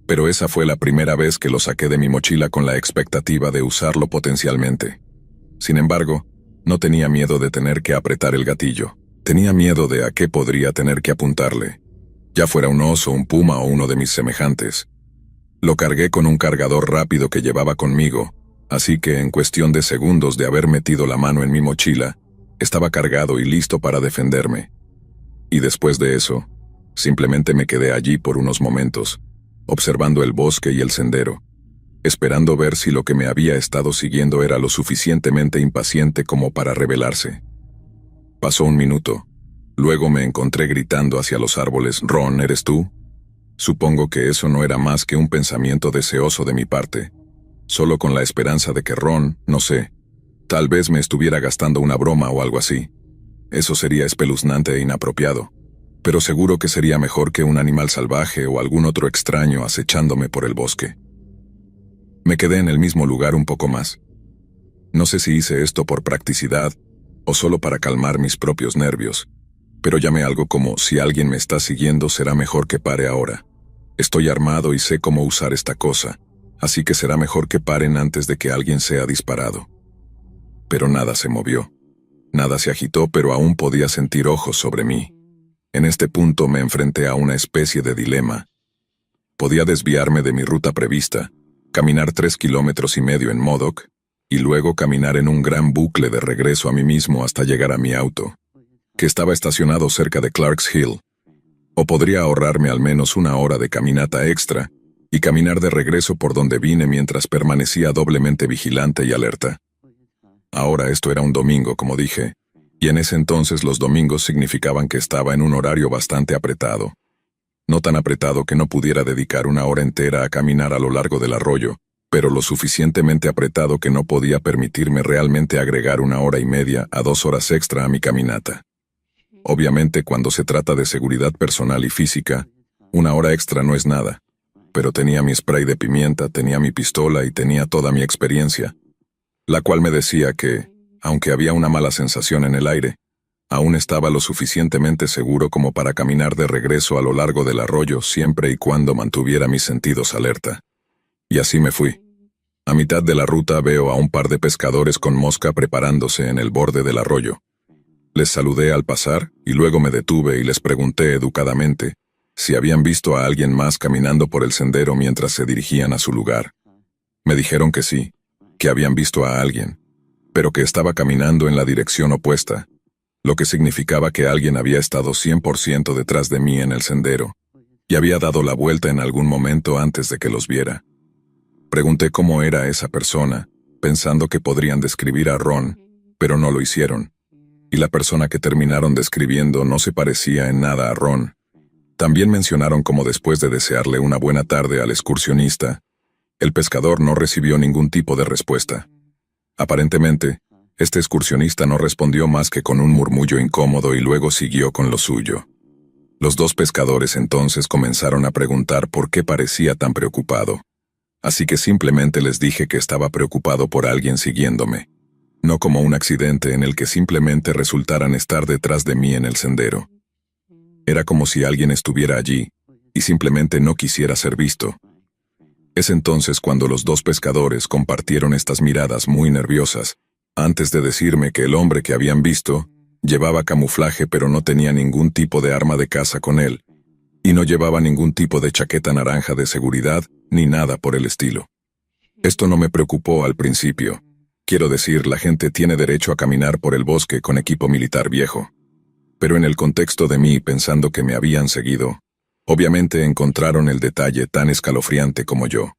pero esa fue la primera vez que lo saqué de mi mochila con la expectativa de usarlo potencialmente. Sin embargo, no tenía miedo de tener que apretar el gatillo. Tenía miedo de a qué podría tener que apuntarle, ya fuera un oso, un puma o uno de mis semejantes. Lo cargué con un cargador rápido que llevaba conmigo, así que en cuestión de segundos de haber metido la mano en mi mochila, estaba cargado y listo para defenderme. Y después de eso, simplemente me quedé allí por unos momentos, observando el bosque y el sendero, esperando ver si lo que me había estado siguiendo era lo suficientemente impaciente como para rebelarse. Pasó un minuto. Luego me encontré gritando hacia los árboles, «Ron, ¿eres tú?». Supongo que eso no era más que un pensamiento deseoso de mi parte, solo con la esperanza de que Ron, no sé, tal vez me estuviera gastando una broma o algo así. Eso sería espeluznante e inapropiado, pero seguro que sería mejor que un animal salvaje o algún otro extraño acechándome por el bosque. Me quedé en el mismo lugar un poco más. No sé si hice esto por practicidad o solo para calmar mis propios nervios, pero llamé algo como: si alguien me está siguiendo será mejor que pare ahora. Estoy armado y sé cómo usar esta cosa, así que será mejor que paren antes de que alguien sea disparado. Pero nada se movió. Nada se agitó, pero aún podía sentir ojos sobre mí. En este punto me enfrenté a una especie de dilema. Podía desviarme de mi ruta prevista, caminar 3,5 kilómetros en Modoc, y luego caminar en un gran bucle de regreso a mí mismo hasta llegar a mi auto, que estaba estacionado cerca de Clarks Hill. O podría ahorrarme al menos 1 hora de caminata extra y caminar de regreso por donde vine mientras permanecía doblemente vigilante y alerta. Ahora esto era un domingo, como dije, y en ese entonces los domingos significaban que estaba en un horario bastante apretado. No tan apretado que no pudiera dedicar 1 hora entera a caminar a lo largo del arroyo, pero lo suficientemente apretado que no podía permitirme realmente agregar 1,5 horas a 2 horas extra a mi caminata. Obviamente, cuando se trata de seguridad personal y física, 1 hora extra no es nada, pero tenía mi spray de pimienta, tenía mi pistola y tenía toda mi experiencia, la cual me decía que, aunque había una mala sensación en el aire, aún estaba lo suficientemente seguro como para caminar de regreso a lo largo del arroyo siempre y cuando mantuviera mis sentidos alerta. Y así me fui. A mitad de la ruta veo a un par de pescadores con mosca preparándose en el borde del arroyo. Les saludé al pasar y luego me detuve y les pregunté educadamente si habían visto a alguien más caminando por el sendero mientras se dirigían a su lugar. Me dijeron que sí, que habían visto a alguien, pero que estaba caminando en la dirección opuesta, lo que significaba que alguien había estado 100% detrás de mí en el sendero, y había dado la vuelta en algún momento antes de que los viera. Pregunté cómo era esa persona, pensando que podrían describir a Ron, pero no lo hicieron, y la persona que terminaron describiendo no se parecía en nada a Ron. También mencionaron cómo después de desearle una buena tarde al excursionista, el pescador no recibió ningún tipo de respuesta. Aparentemente, este excursionista no respondió más que con un murmullo incómodo y luego siguió con lo suyo. Los dos pescadores entonces comenzaron a preguntar por qué parecía tan preocupado. Así que simplemente les dije que estaba preocupado por alguien siguiéndome, no como un accidente en el que simplemente resultaran estar detrás de mí en el sendero. Era como si alguien estuviera allí y simplemente no quisiera ser visto. Es entonces cuando los dos pescadores compartieron estas miradas muy nerviosas, antes de decirme que el hombre que habían visto llevaba camuflaje pero no tenía ningún tipo de arma de caza con él, y no llevaba ningún tipo de chaqueta naranja de seguridad ni nada por el estilo. Esto no me preocupó al principio. Quiero decir, la gente tiene derecho a caminar por el bosque con equipo militar viejo. Pero en el contexto de mí pensando que me habían seguido, obviamente encontraron el detalle tan escalofriante como yo.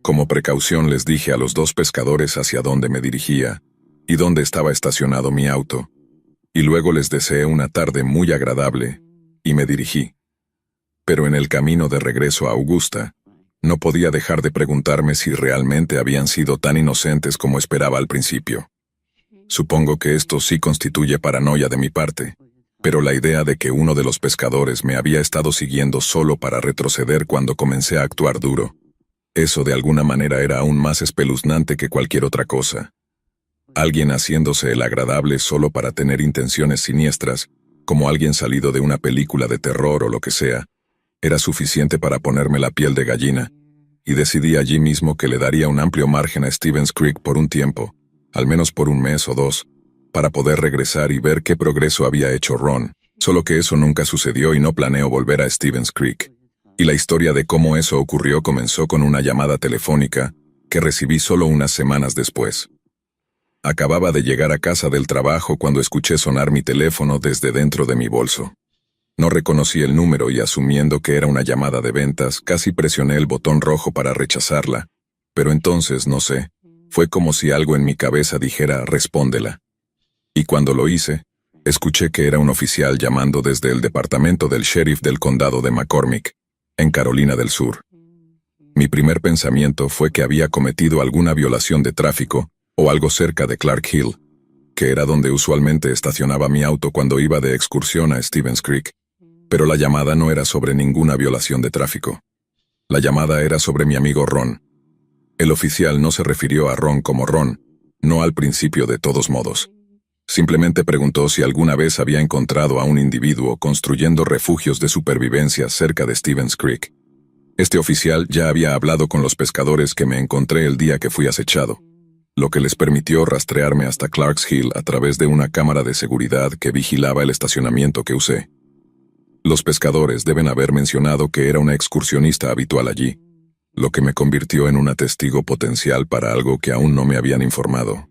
Como precaución les dije a los dos pescadores hacia dónde me dirigía y dónde estaba estacionado mi auto, y luego les deseé una tarde muy agradable, y me dirigí. Pero en el camino de regreso a Augusta, no podía dejar de preguntarme si realmente habían sido tan inocentes como esperaba al principio. Supongo que esto sí constituye paranoia de mi parte, pero la idea de que uno de los pescadores me había estado siguiendo solo para retroceder cuando comencé a actuar duro, eso de alguna manera era aún más espeluznante que cualquier otra cosa. Alguien haciéndose el agradable solo para tener intenciones siniestras, como alguien salido de una película de terror o lo que sea, era suficiente para ponerme la piel de gallina, y decidí allí mismo que le daría un amplio margen a Stevens Creek por un tiempo, al menos por 1 mes o 2, para poder regresar y ver qué progreso había hecho Ron, solo que eso nunca sucedió y no planeo volver a Stevens Creek. Y la historia de cómo eso ocurrió comenzó con una llamada telefónica que recibí solo unas semanas después. Acababa de llegar a casa del trabajo cuando escuché sonar mi teléfono desde dentro de mi bolso. No reconocí el número y asumiendo que era una llamada de ventas, casi presioné el botón rojo para rechazarla, pero entonces, no sé, fue como si algo en mi cabeza dijera respóndela. Y cuando lo hice, escuché que era un oficial llamando desde el departamento del sheriff del condado de McCormick, en Carolina del Sur. Mi primer pensamiento fue que había cometido alguna violación de tráfico o algo cerca de Clark Hill, que era donde usualmente estacionaba mi auto cuando iba de excursión a Stevens Creek. Pero la llamada no era sobre ninguna violación de tráfico. La llamada era sobre mi amigo Ron. El oficial no se refirió a Ron como Ron, no al principio de todos modos. Simplemente preguntó si alguna vez había encontrado a un individuo construyendo refugios de supervivencia cerca de Stevens Creek. Este oficial ya había hablado con los pescadores que me encontré el día que fui acechado, lo que les permitió rastrearme hasta Clarks Hill a través de una cámara de seguridad que vigilaba el estacionamiento que usé. Los pescadores deben haber mencionado que era una excursionista habitual allí, lo que me convirtió en una testigo potencial para algo que aún no me habían informado.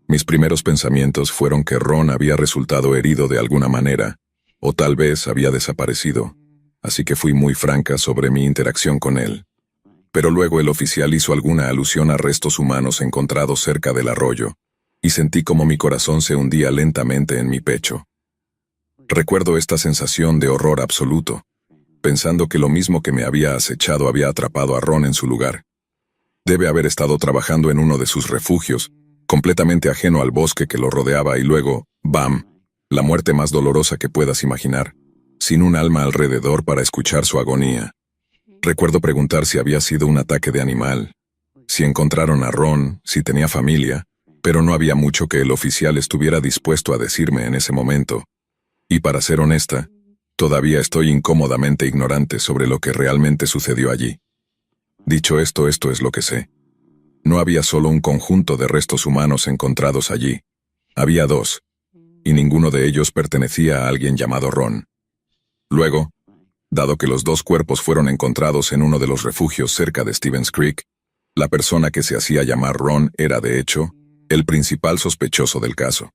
Mis primeros pensamientos fueron que Ron había resultado herido de alguna manera, o tal vez había desaparecido, así que fui muy franca sobre mi interacción con él. Pero luego el oficial hizo alguna alusión a restos humanos encontrados cerca del arroyo, y sentí como mi corazón se hundía lentamente en mi pecho. Recuerdo esta sensación de horror absoluto, pensando que lo mismo que me había acechado había atrapado a Ron en su lugar. Debe haber estado trabajando en uno de sus refugios, completamente ajeno al bosque que lo rodeaba y luego, ¡bam!, la muerte más dolorosa que puedas imaginar, sin un alma alrededor para escuchar su agonía. Recuerdo preguntar si había sido un ataque de animal, si encontraron a Ron, si tenía familia, pero no había mucho que el oficial estuviera dispuesto a decirme en ese momento. Y para ser honesta, todavía estoy incómodamente ignorante sobre lo que realmente sucedió allí. Dicho esto es lo que sé. No había solo un conjunto de restos humanos encontrados allí. Había dos, y ninguno de ellos pertenecía a alguien llamado Ron. Luego, dado que los dos cuerpos fueron encontrados en uno de los refugios cerca de Stevens Creek, la persona que se hacía llamar Ron era, de hecho, el principal sospechoso del caso.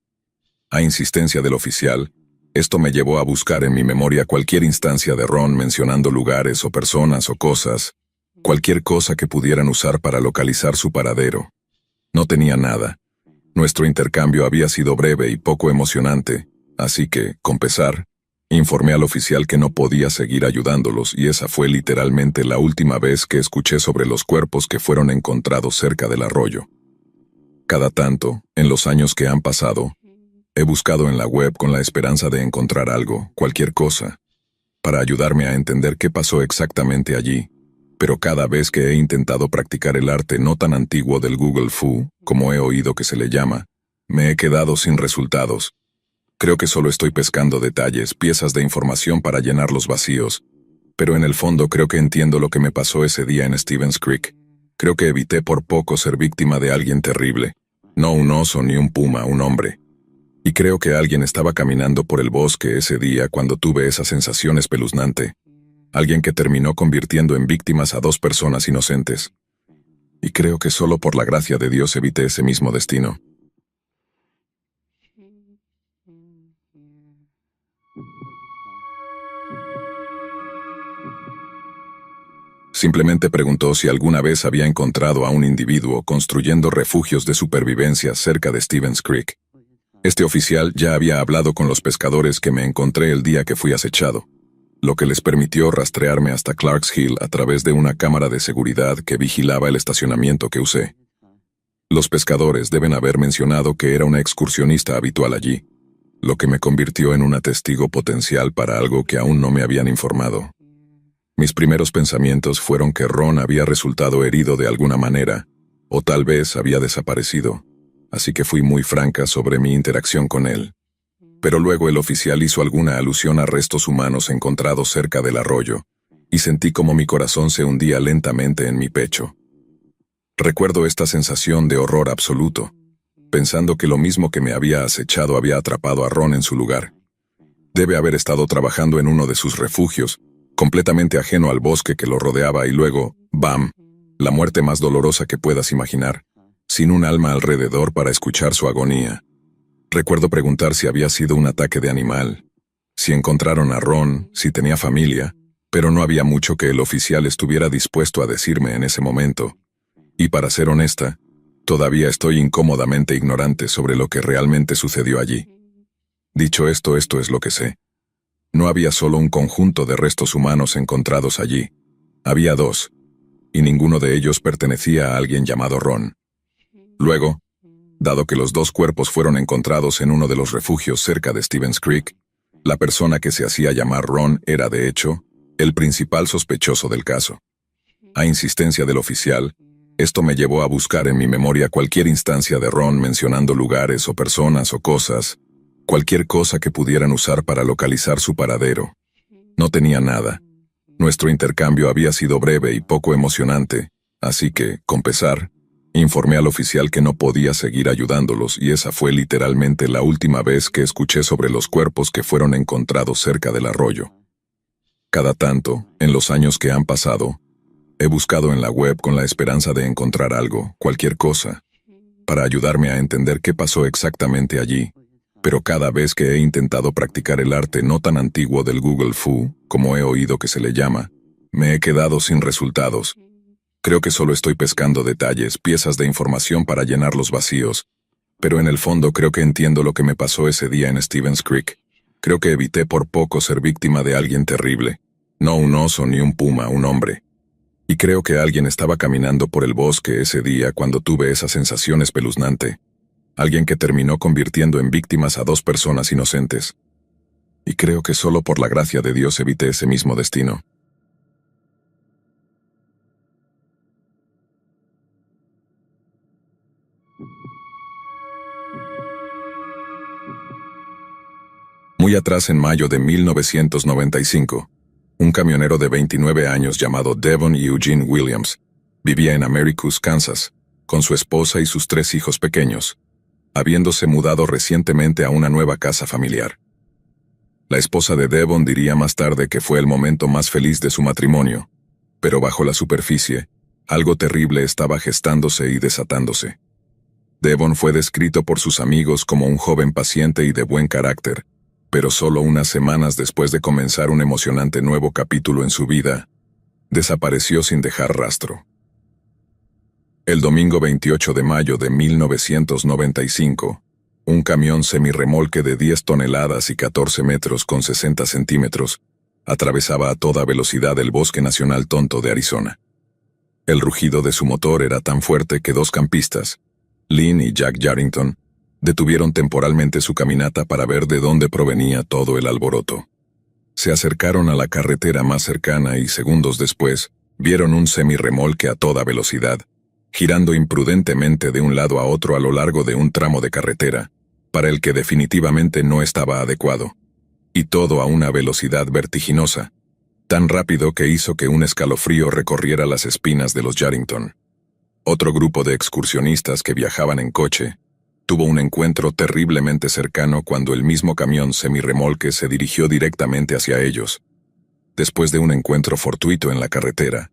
A insistencia del oficial, esto me llevó a buscar en mi memoria cualquier instancia de Ron mencionando lugares o personas o cosas, cualquier cosa que pudieran usar para localizar su paradero. No tenía nada. Nuestro intercambio había sido breve y poco emocionante, así que, con pesar, informé al oficial que no podía seguir ayudándolos y esa fue literalmente la última vez que escuché sobre los cuerpos que fueron encontrados cerca del arroyo. Cada tanto, en los años que han pasado, he buscado en la web con la esperanza de encontrar algo, cualquier cosa, para ayudarme a entender qué pasó exactamente allí, pero cada vez que he intentado practicar el arte no tan antiguo del Google Fu, como he oído que se le llama, me he quedado sin resultados. Creo que solo estoy pescando detalles, piezas de información para llenar los vacíos, pero en el fondo creo que entiendo lo que me pasó ese día en Stevens Creek. Creo que evité por poco ser víctima de alguien terrible. No un oso ni un puma, un hombre. Y creo que alguien estaba caminando por el bosque ese día cuando tuve esa sensación espeluznante. Alguien que terminó convirtiendo en víctimas a dos personas inocentes. Y creo que solo por la gracia de Dios evité ese mismo destino. Simplemente preguntó si alguna vez había encontrado a un individuo construyendo refugios de supervivencia cerca de Stevens Creek. Este oficial ya había hablado con los pescadores que me encontré el día que fui acechado, lo que les permitió rastrearme hasta Clarks Hill a través de una cámara de seguridad que vigilaba el estacionamiento que usé. Los pescadores deben haber mencionado que era una excursionista habitual allí, lo que me convirtió en una testigo potencial para algo que aún no me habían informado. Mis primeros pensamientos fueron que Ron había resultado herido de alguna manera, o tal vez había desaparecido, así que fui muy franca sobre mi interacción con él. Pero luego el oficial hizo alguna alusión a restos humanos encontrados cerca del arroyo, y sentí como mi corazón se hundía lentamente en mi pecho. Recuerdo esta sensación de horror absoluto, pensando que lo mismo que me había acechado había atrapado a Ron en su lugar. Debe haber estado trabajando en uno de sus refugios, completamente ajeno al bosque que lo rodeaba y luego, ¡bam!, la muerte más dolorosa que puedas imaginar, sin un alma alrededor para escuchar su agonía. Recuerdo preguntar si había sido un ataque de animal, si encontraron a Ron, si tenía familia, pero no había mucho que el oficial estuviera dispuesto a decirme en ese momento. Y para ser honesta, todavía estoy incómodamente ignorante sobre lo que realmente sucedió allí. Dicho esto es lo que sé. No había solo un conjunto de restos humanos encontrados allí. Había dos, y ninguno de ellos pertenecía a alguien llamado Ron. Luego, dado que los dos cuerpos fueron encontrados en uno de los refugios cerca de Stevens Creek, la persona que se hacía llamar Ron era, de hecho, el principal sospechoso del caso. A insistencia del oficial, Esto me llevó a buscar en mi memoria cualquier instancia de Ron mencionando lugares o personas o cosas, cualquier cosa que pudieran usar para localizar su paradero. No tenía nada. Nuestro intercambio había sido breve y poco emocionante, así que, con pesar, informé al oficial que no podía seguir ayudándolos y esa fue literalmente la última vez que escuché sobre los cuerpos que fueron encontrados cerca del arroyo. Cada tanto, en los años que han pasado, he buscado en la web con la esperanza de encontrar algo, cualquier cosa, para ayudarme a entender qué pasó exactamente allí, pero cada vez que he intentado practicar el arte no tan antiguo del Google Fu, como he oído que se le llama, me he quedado sin resultados. Creo que solo estoy pescando detalles, piezas de información para llenar los vacíos, pero en el fondo creo que entiendo lo que me pasó ese día en Stevens Creek. Creo que evité por poco ser víctima de alguien terrible. No un oso ni un puma, un hombre. Y creo que alguien estaba caminando por el bosque ese día cuando tuve esa sensación espeluznante. Alguien que terminó convirtiendo en víctimas a 2 personas inocentes. Y creo que solo por la gracia de Dios evité ese mismo destino. Muy atrás, en mayo de 1995, un camionero de 29 años llamado Devon Eugene Williams vivía en Americus, Kansas, con su esposa y sus 3 hijos pequeños, habiéndose mudado recientemente a una nueva casa familiar. La esposa de Devon diría más tarde que fue el momento más feliz de su matrimonio, pero bajo la superficie, algo terrible estaba gestándose y desatándose. Devon fue descrito por sus amigos como un joven paciente y de buen carácter, pero solo unas semanas después de comenzar un emocionante nuevo capítulo en su vida, desapareció sin dejar rastro. El domingo 28 de mayo de 1995, un camión semirremolque de 10 toneladas y 14 metros con 60 centímetros atravesaba a toda velocidad el Bosque Nacional Tonto de Arizona. El rugido de su motor era tan fuerte que 2 campistas, Lynn y Jack Yarrington, detuvieron temporalmente su caminata para ver de dónde provenía todo el alboroto. Se acercaron a la carretera más cercana y segundos después vieron un semirremolque a toda velocidad, girando imprudentemente de un lado a otro a lo largo de un tramo de carretera, para el que definitivamente no estaba adecuado, y todo a una velocidad vertiginosa, tan rápido que hizo que un escalofrío recorriera las espinas de los Yarrington. Otro grupo de excursionistas que viajaban en coche tuvo un encuentro terriblemente cercano cuando el mismo camión semirremolque se dirigió directamente hacia ellos. Después de un encuentro fortuito en la carretera,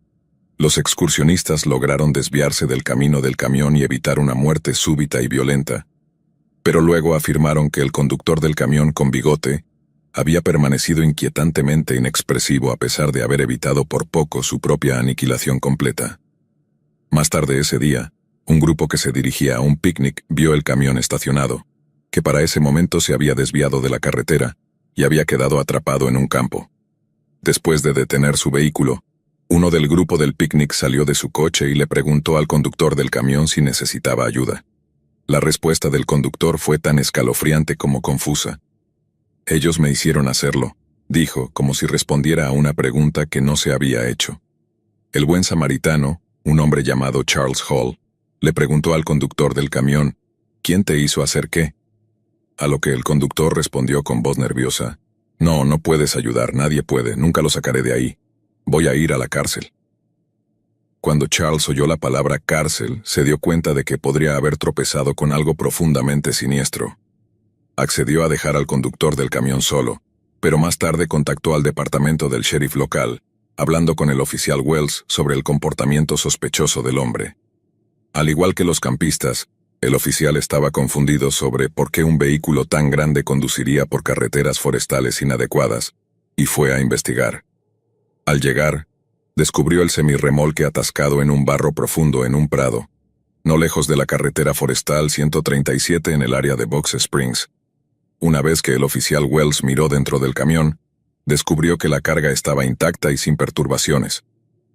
los excursionistas lograron desviarse del camino del camión y evitar una muerte súbita y violenta, pero luego afirmaron que el conductor del camión con bigote había permanecido inquietantemente inexpresivo a pesar de haber evitado por poco su propia aniquilación completa. Más tarde ese día, un grupo que se dirigía a un picnic vio el camión estacionado, que para ese momento se había desviado de la carretera y había quedado atrapado en un campo. Después de detener su vehículo, uno del grupo del picnic salió de su coche y le preguntó al conductor del camión si necesitaba ayuda. La respuesta del conductor fue tan escalofriante como confusa. «Ellos me hicieron hacerlo», dijo, como si respondiera a una pregunta que no se había hecho. El buen samaritano, un hombre llamado Charles Hall, le preguntó al conductor del camión, «¿Quién te hizo hacer qué?». A lo que el conductor respondió con voz nerviosa, «No puedes ayudar, nadie puede, nunca lo sacaré de ahí. Voy a ir a la cárcel». Cuando Charles oyó la palabra cárcel, se dio cuenta de que podría haber tropezado con algo profundamente siniestro. Accedió a dejar al conductor del camión solo, pero más tarde contactó al departamento del sheriff local, hablando con el oficial Wells sobre el comportamiento sospechoso del hombre. Al igual que los campistas, el oficial estaba confundido sobre por qué un vehículo tan grande conduciría por carreteras forestales inadecuadas, y fue a investigar. Al llegar, descubrió el semirremolque atascado en un barro profundo en un prado, no lejos de la carretera forestal 137 en el área de Box Springs. Una vez que el oficial Wells miró dentro del camión, descubrió que la carga estaba intacta y sin perturbaciones.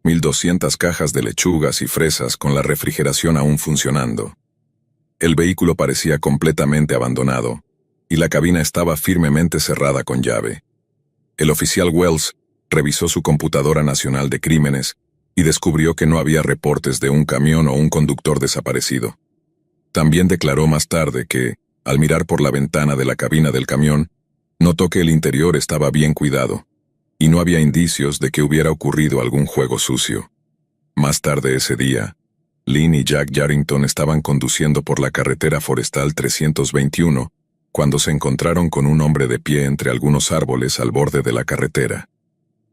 1,200 cajas de lechugas y fresas con la refrigeración aún funcionando. El vehículo parecía completamente abandonado, y la cabina estaba firmemente cerrada con llave. El oficial Wells revisó su computadora nacional de crímenes y descubrió que no había reportes de un camión o un conductor desaparecido. También declaró más tarde que, al mirar por la ventana de la cabina del camión, notó que el interior estaba bien cuidado, y no había indicios de que hubiera ocurrido algún juego sucio. Más tarde ese día, Lynn y Jack Yarrington estaban conduciendo por la carretera forestal 321 cuando se encontraron con un hombre de pie entre algunos árboles al borde de la carretera.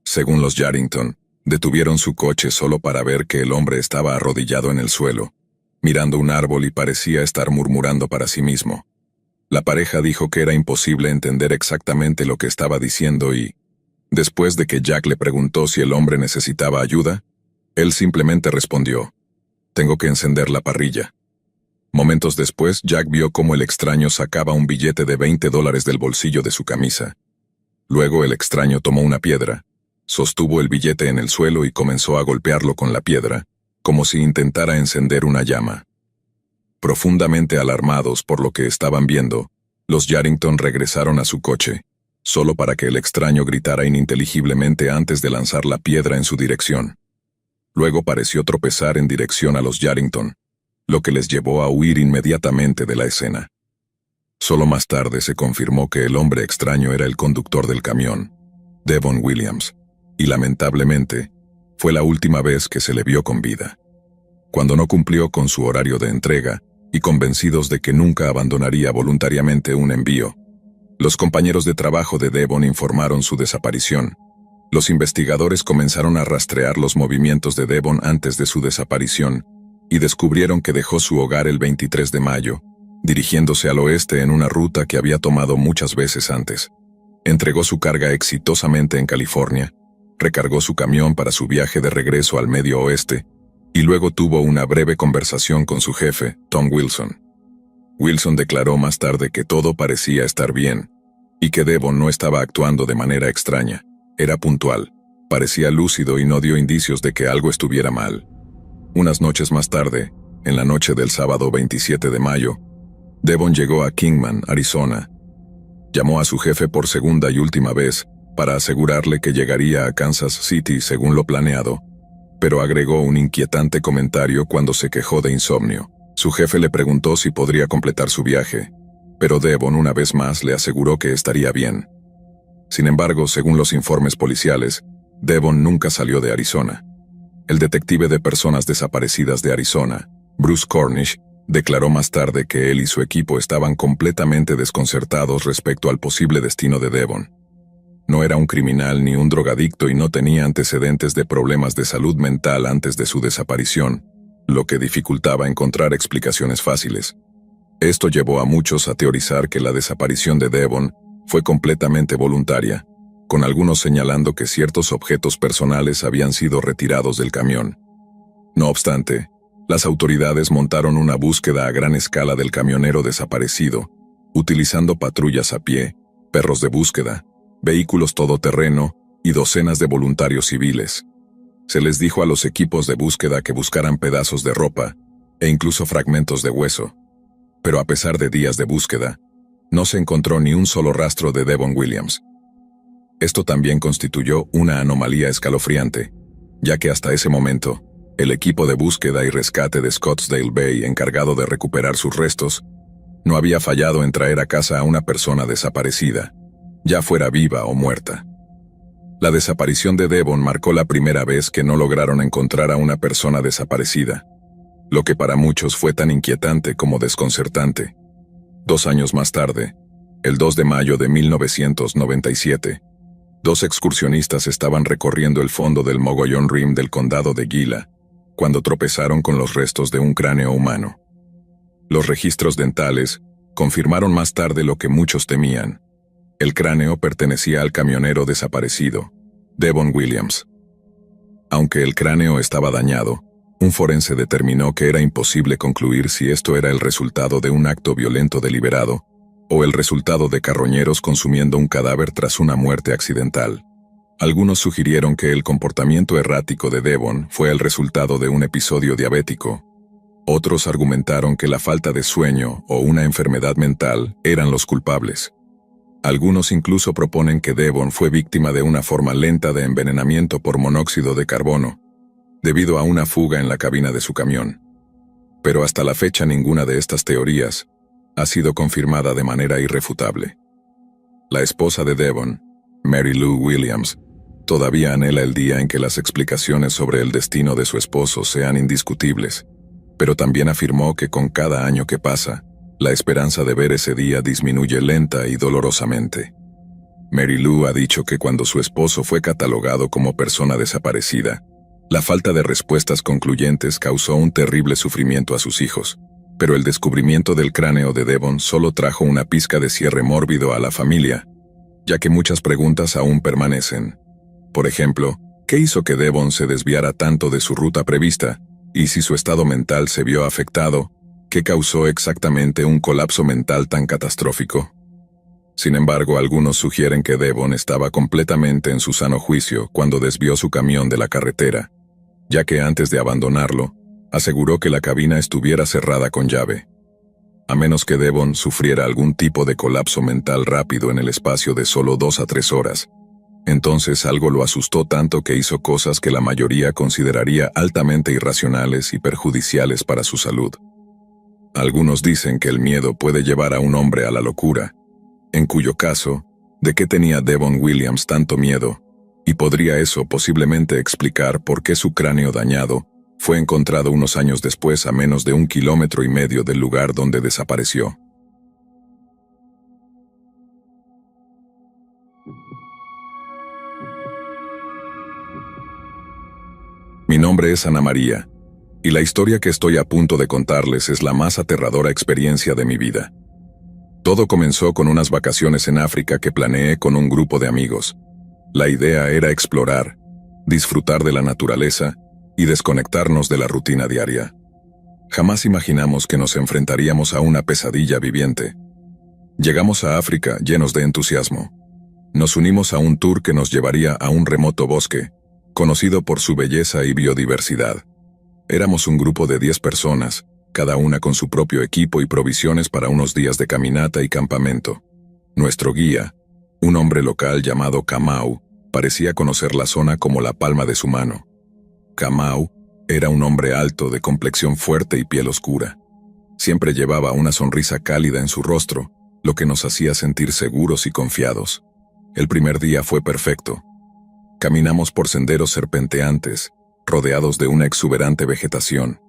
Según los Yarrington, detuvieron su coche solo para ver que el hombre estaba arrodillado en el suelo, mirando un árbol y parecía estar murmurando para sí mismo. La pareja dijo que era imposible entender exactamente lo que estaba diciendo y, después de que Jack le preguntó si el hombre necesitaba ayuda, él simplemente respondió: «Tengo que encender la parrilla». Momentos después, Jack vio cómo el extraño sacaba un billete de $20 del bolsillo de su camisa. Luego el extraño tomó una piedra, sostuvo el billete en el suelo y comenzó a golpearlo con la piedra, como si intentara encender una llama. Profundamente alarmados por lo que estaban viendo, los Yarrington regresaron a su coche, solo para que el extraño gritara ininteligiblemente antes de lanzar la piedra en su dirección. Luego pareció tropezar en dirección a los Yarrington, lo que les llevó a huir inmediatamente de la escena. Solo más tarde se confirmó que el hombre extraño era el conductor del camión, Devon Williams, y lamentablemente, fue la última vez que se le vio con vida. Cuando no cumplió con su horario de entrega, y convencidos de que nunca abandonaría voluntariamente un envío, los compañeros de trabajo de Devon informaron su desaparición. Los investigadores comenzaron a rastrear los movimientos de Devon antes de su desaparición, y descubrieron que dejó su hogar el 23 de mayo, dirigiéndose al oeste en una ruta que había tomado muchas veces antes. Entregó su carga exitosamente en California, recargó su camión para su viaje de regreso al Medio Oeste, y luego tuvo una breve conversación con su jefe, Tom Wilson. Wilson declaró más tarde que todo parecía estar bien, y que Devon no estaba actuando de manera extraña. Era puntual, parecía lúcido y no dio indicios de que algo estuviera mal. Unas noches más tarde, en la noche del sábado 27 de mayo, Devon llegó a Kingman, Arizona. Llamó a su jefe por segunda y última vez para asegurarle que llegaría a Kansas City según lo planeado, pero agregó un inquietante comentario cuando se quejó de insomnio. Su jefe le preguntó si podría completar su viaje, pero Devon una vez más le aseguró que estaría bien. Sin embargo, según los informes policiales, Devon nunca salió de Arizona. El detective de personas desaparecidas de Arizona, Bruce Cornish, declaró más tarde que él y su equipo estaban completamente desconcertados respecto al posible destino de Devon. No era un criminal ni un drogadicto y no tenía antecedentes de problemas de salud mental antes de su desaparición, lo que dificultaba encontrar explicaciones fáciles. Esto llevó a muchos a teorizar que la desaparición de Devon fue completamente voluntaria, con algunos señalando que ciertos objetos personales habían sido retirados del camión. No obstante, las autoridades montaron una búsqueda a gran escala del camionero desaparecido, utilizando patrullas a pie, perros de búsqueda, vehículos todoterreno y docenas de voluntarios civiles. Se les dijo a los equipos de búsqueda que buscaran pedazos de ropa e incluso fragmentos de hueso. Pero a pesar de días de búsqueda, no se encontró ni un solo rastro de Devon Williams. Esto también constituyó una anomalía escalofriante, ya que hasta ese momento, el equipo de búsqueda y rescate de Scottsdale Bay encargado de recuperar sus restos, no había fallado en traer a casa a una persona desaparecida, ya fuera viva o muerta. La desaparición de Devon marcó la primera vez que no lograron encontrar a una persona desaparecida, lo que para muchos fue tan inquietante como desconcertante. 2 años más tarde, el 2 de mayo de 1997, 2 excursionistas estaban recorriendo el fondo del Mogollon Rim del condado de Gila, cuando tropezaron con los restos de un cráneo humano. Los registros dentales confirmaron más tarde lo que muchos temían. El cráneo pertenecía al camionero desaparecido, Devon Williams. Aunque el cráneo estaba dañado, un forense determinó que era imposible concluir si esto era el resultado de un acto violento deliberado o el resultado de carroñeros consumiendo un cadáver tras una muerte accidental. Algunos sugirieron que el comportamiento errático de Devon fue el resultado de un episodio diabético. Otros argumentaron que la falta de sueño o una enfermedad mental eran los culpables. Algunos incluso proponen que Devon fue víctima de una forma lenta de envenenamiento por monóxido de carbono, debido a una fuga en la cabina de su camión. Pero hasta la fecha ninguna de estas teorías ha sido confirmada de manera irrefutable. La esposa de Devon, Mary Lou Williams, todavía anhela el día en que las explicaciones sobre el destino de su esposo sean indiscutibles, pero también afirmó que con cada año que pasa, la esperanza de ver ese día disminuye lenta y dolorosamente. Mary Lou ha dicho que cuando su esposo fue catalogado como persona desaparecida, la falta de respuestas concluyentes causó un terrible sufrimiento a sus hijos, pero el descubrimiento del cráneo de Devon solo trajo una pizca de cierre mórbido a la familia, ya que muchas preguntas aún permanecen. Por ejemplo, ¿qué hizo que Devon se desviara tanto de su ruta prevista? Y si su estado mental se vio afectado, ¿qué causó exactamente un colapso mental tan catastrófico? Sin embargo, algunos sugieren que Devon estaba completamente en su sano juicio cuando desvió su camión de la carretera, ya que antes de abandonarlo, aseguró que la cabina estuviera cerrada con llave. A menos que Devon sufriera algún tipo de colapso mental rápido en el espacio de solo 2 a 3 horas, entonces algo lo asustó tanto que hizo cosas que la mayoría consideraría altamente irracionales y perjudiciales para su salud. Algunos dicen que el miedo puede llevar a un hombre a la locura, en cuyo caso, ¿de qué tenía Devon Williams tanto miedo? Y podría eso posiblemente explicar por qué su cráneo dañado fue encontrado unos años después a menos de 1,5 kilómetros del lugar donde desapareció. Mi nombre es Ana María, y la historia que estoy a punto de contarles es la más aterradora experiencia de mi vida. Todo comenzó con unas vacaciones en África que planeé con un grupo de amigos. La idea era explorar, disfrutar de la naturaleza y desconectarnos de la rutina diaria. Jamás imaginamos que nos enfrentaríamos a una pesadilla viviente. Llegamos a África llenos de entusiasmo. Nos unimos a un tour que nos llevaría a un remoto bosque, conocido por su belleza y biodiversidad. Éramos un grupo de 10 personas, cada una con su propio equipo y provisiones para unos días de caminata y campamento. Nuestro guía, un hombre local llamado Kamau, parecía conocer la zona como la palma de su mano. Kamau era un hombre alto, de complexión fuerte y piel oscura. Siempre llevaba una sonrisa cálida en su rostro, lo que nos hacía sentir seguros y confiados. El primer día fue perfecto. Caminamos por senderos serpenteantes, rodeados de una exuberante vegetación.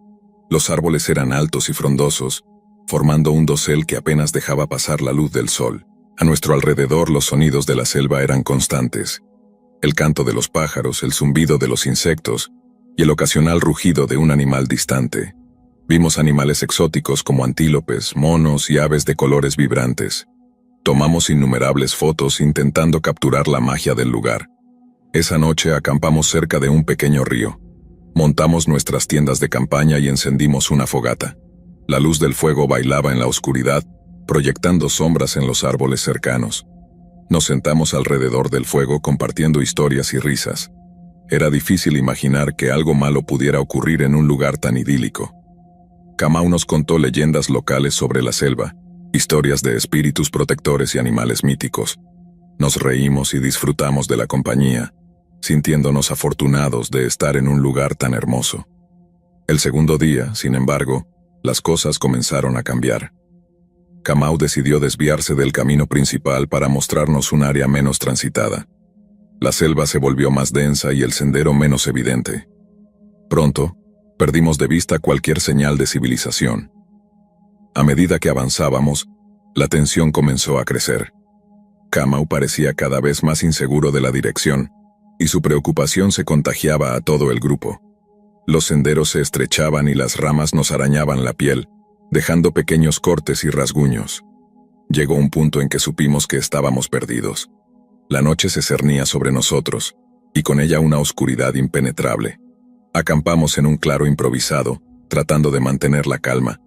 Los árboles eran altos y frondosos, formando un dosel que apenas dejaba pasar la luz del sol. A nuestro alrededor los sonidos de la selva eran constantes. El canto de los pájaros, el zumbido de los insectos y el ocasional rugido de un animal distante. Vimos animales exóticos como antílopes, monos y aves de colores vibrantes. Tomamos innumerables fotos intentando capturar la magia del lugar. Esa noche acampamos cerca de un pequeño río. Montamos nuestras tiendas de campaña y encendimos una fogata. La luz del fuego bailaba en la oscuridad, proyectando sombras en los árboles cercanos. Nos sentamos alrededor del fuego compartiendo historias y risas. Era difícil imaginar que algo malo pudiera ocurrir en un lugar tan idílico. Kamau nos contó leyendas locales sobre la selva, historias de espíritus protectores y animales míticos. Nos reímos y disfrutamos de la compañía, sintiéndonos afortunados de estar en un lugar tan hermoso. El segundo día, sin embargo, las cosas comenzaron a cambiar. Kamau decidió desviarse del camino principal para mostrarnos un área menos transitada. La selva se volvió más densa y el sendero menos evidente. Pronto, perdimos de vista cualquier señal de civilización. A medida que avanzábamos, la tensión comenzó a crecer. Kamau parecía cada vez más inseguro de la dirección, y su preocupación se contagiaba a todo el grupo. Los senderos se estrechaban y las ramas nos arañaban la piel, dejando pequeños cortes y rasguños. Llegó un punto en que supimos que estábamos perdidos. La noche se cernía sobre nosotros, y con ella una oscuridad impenetrable. Acampamos en un claro improvisado, tratando de mantener la calma.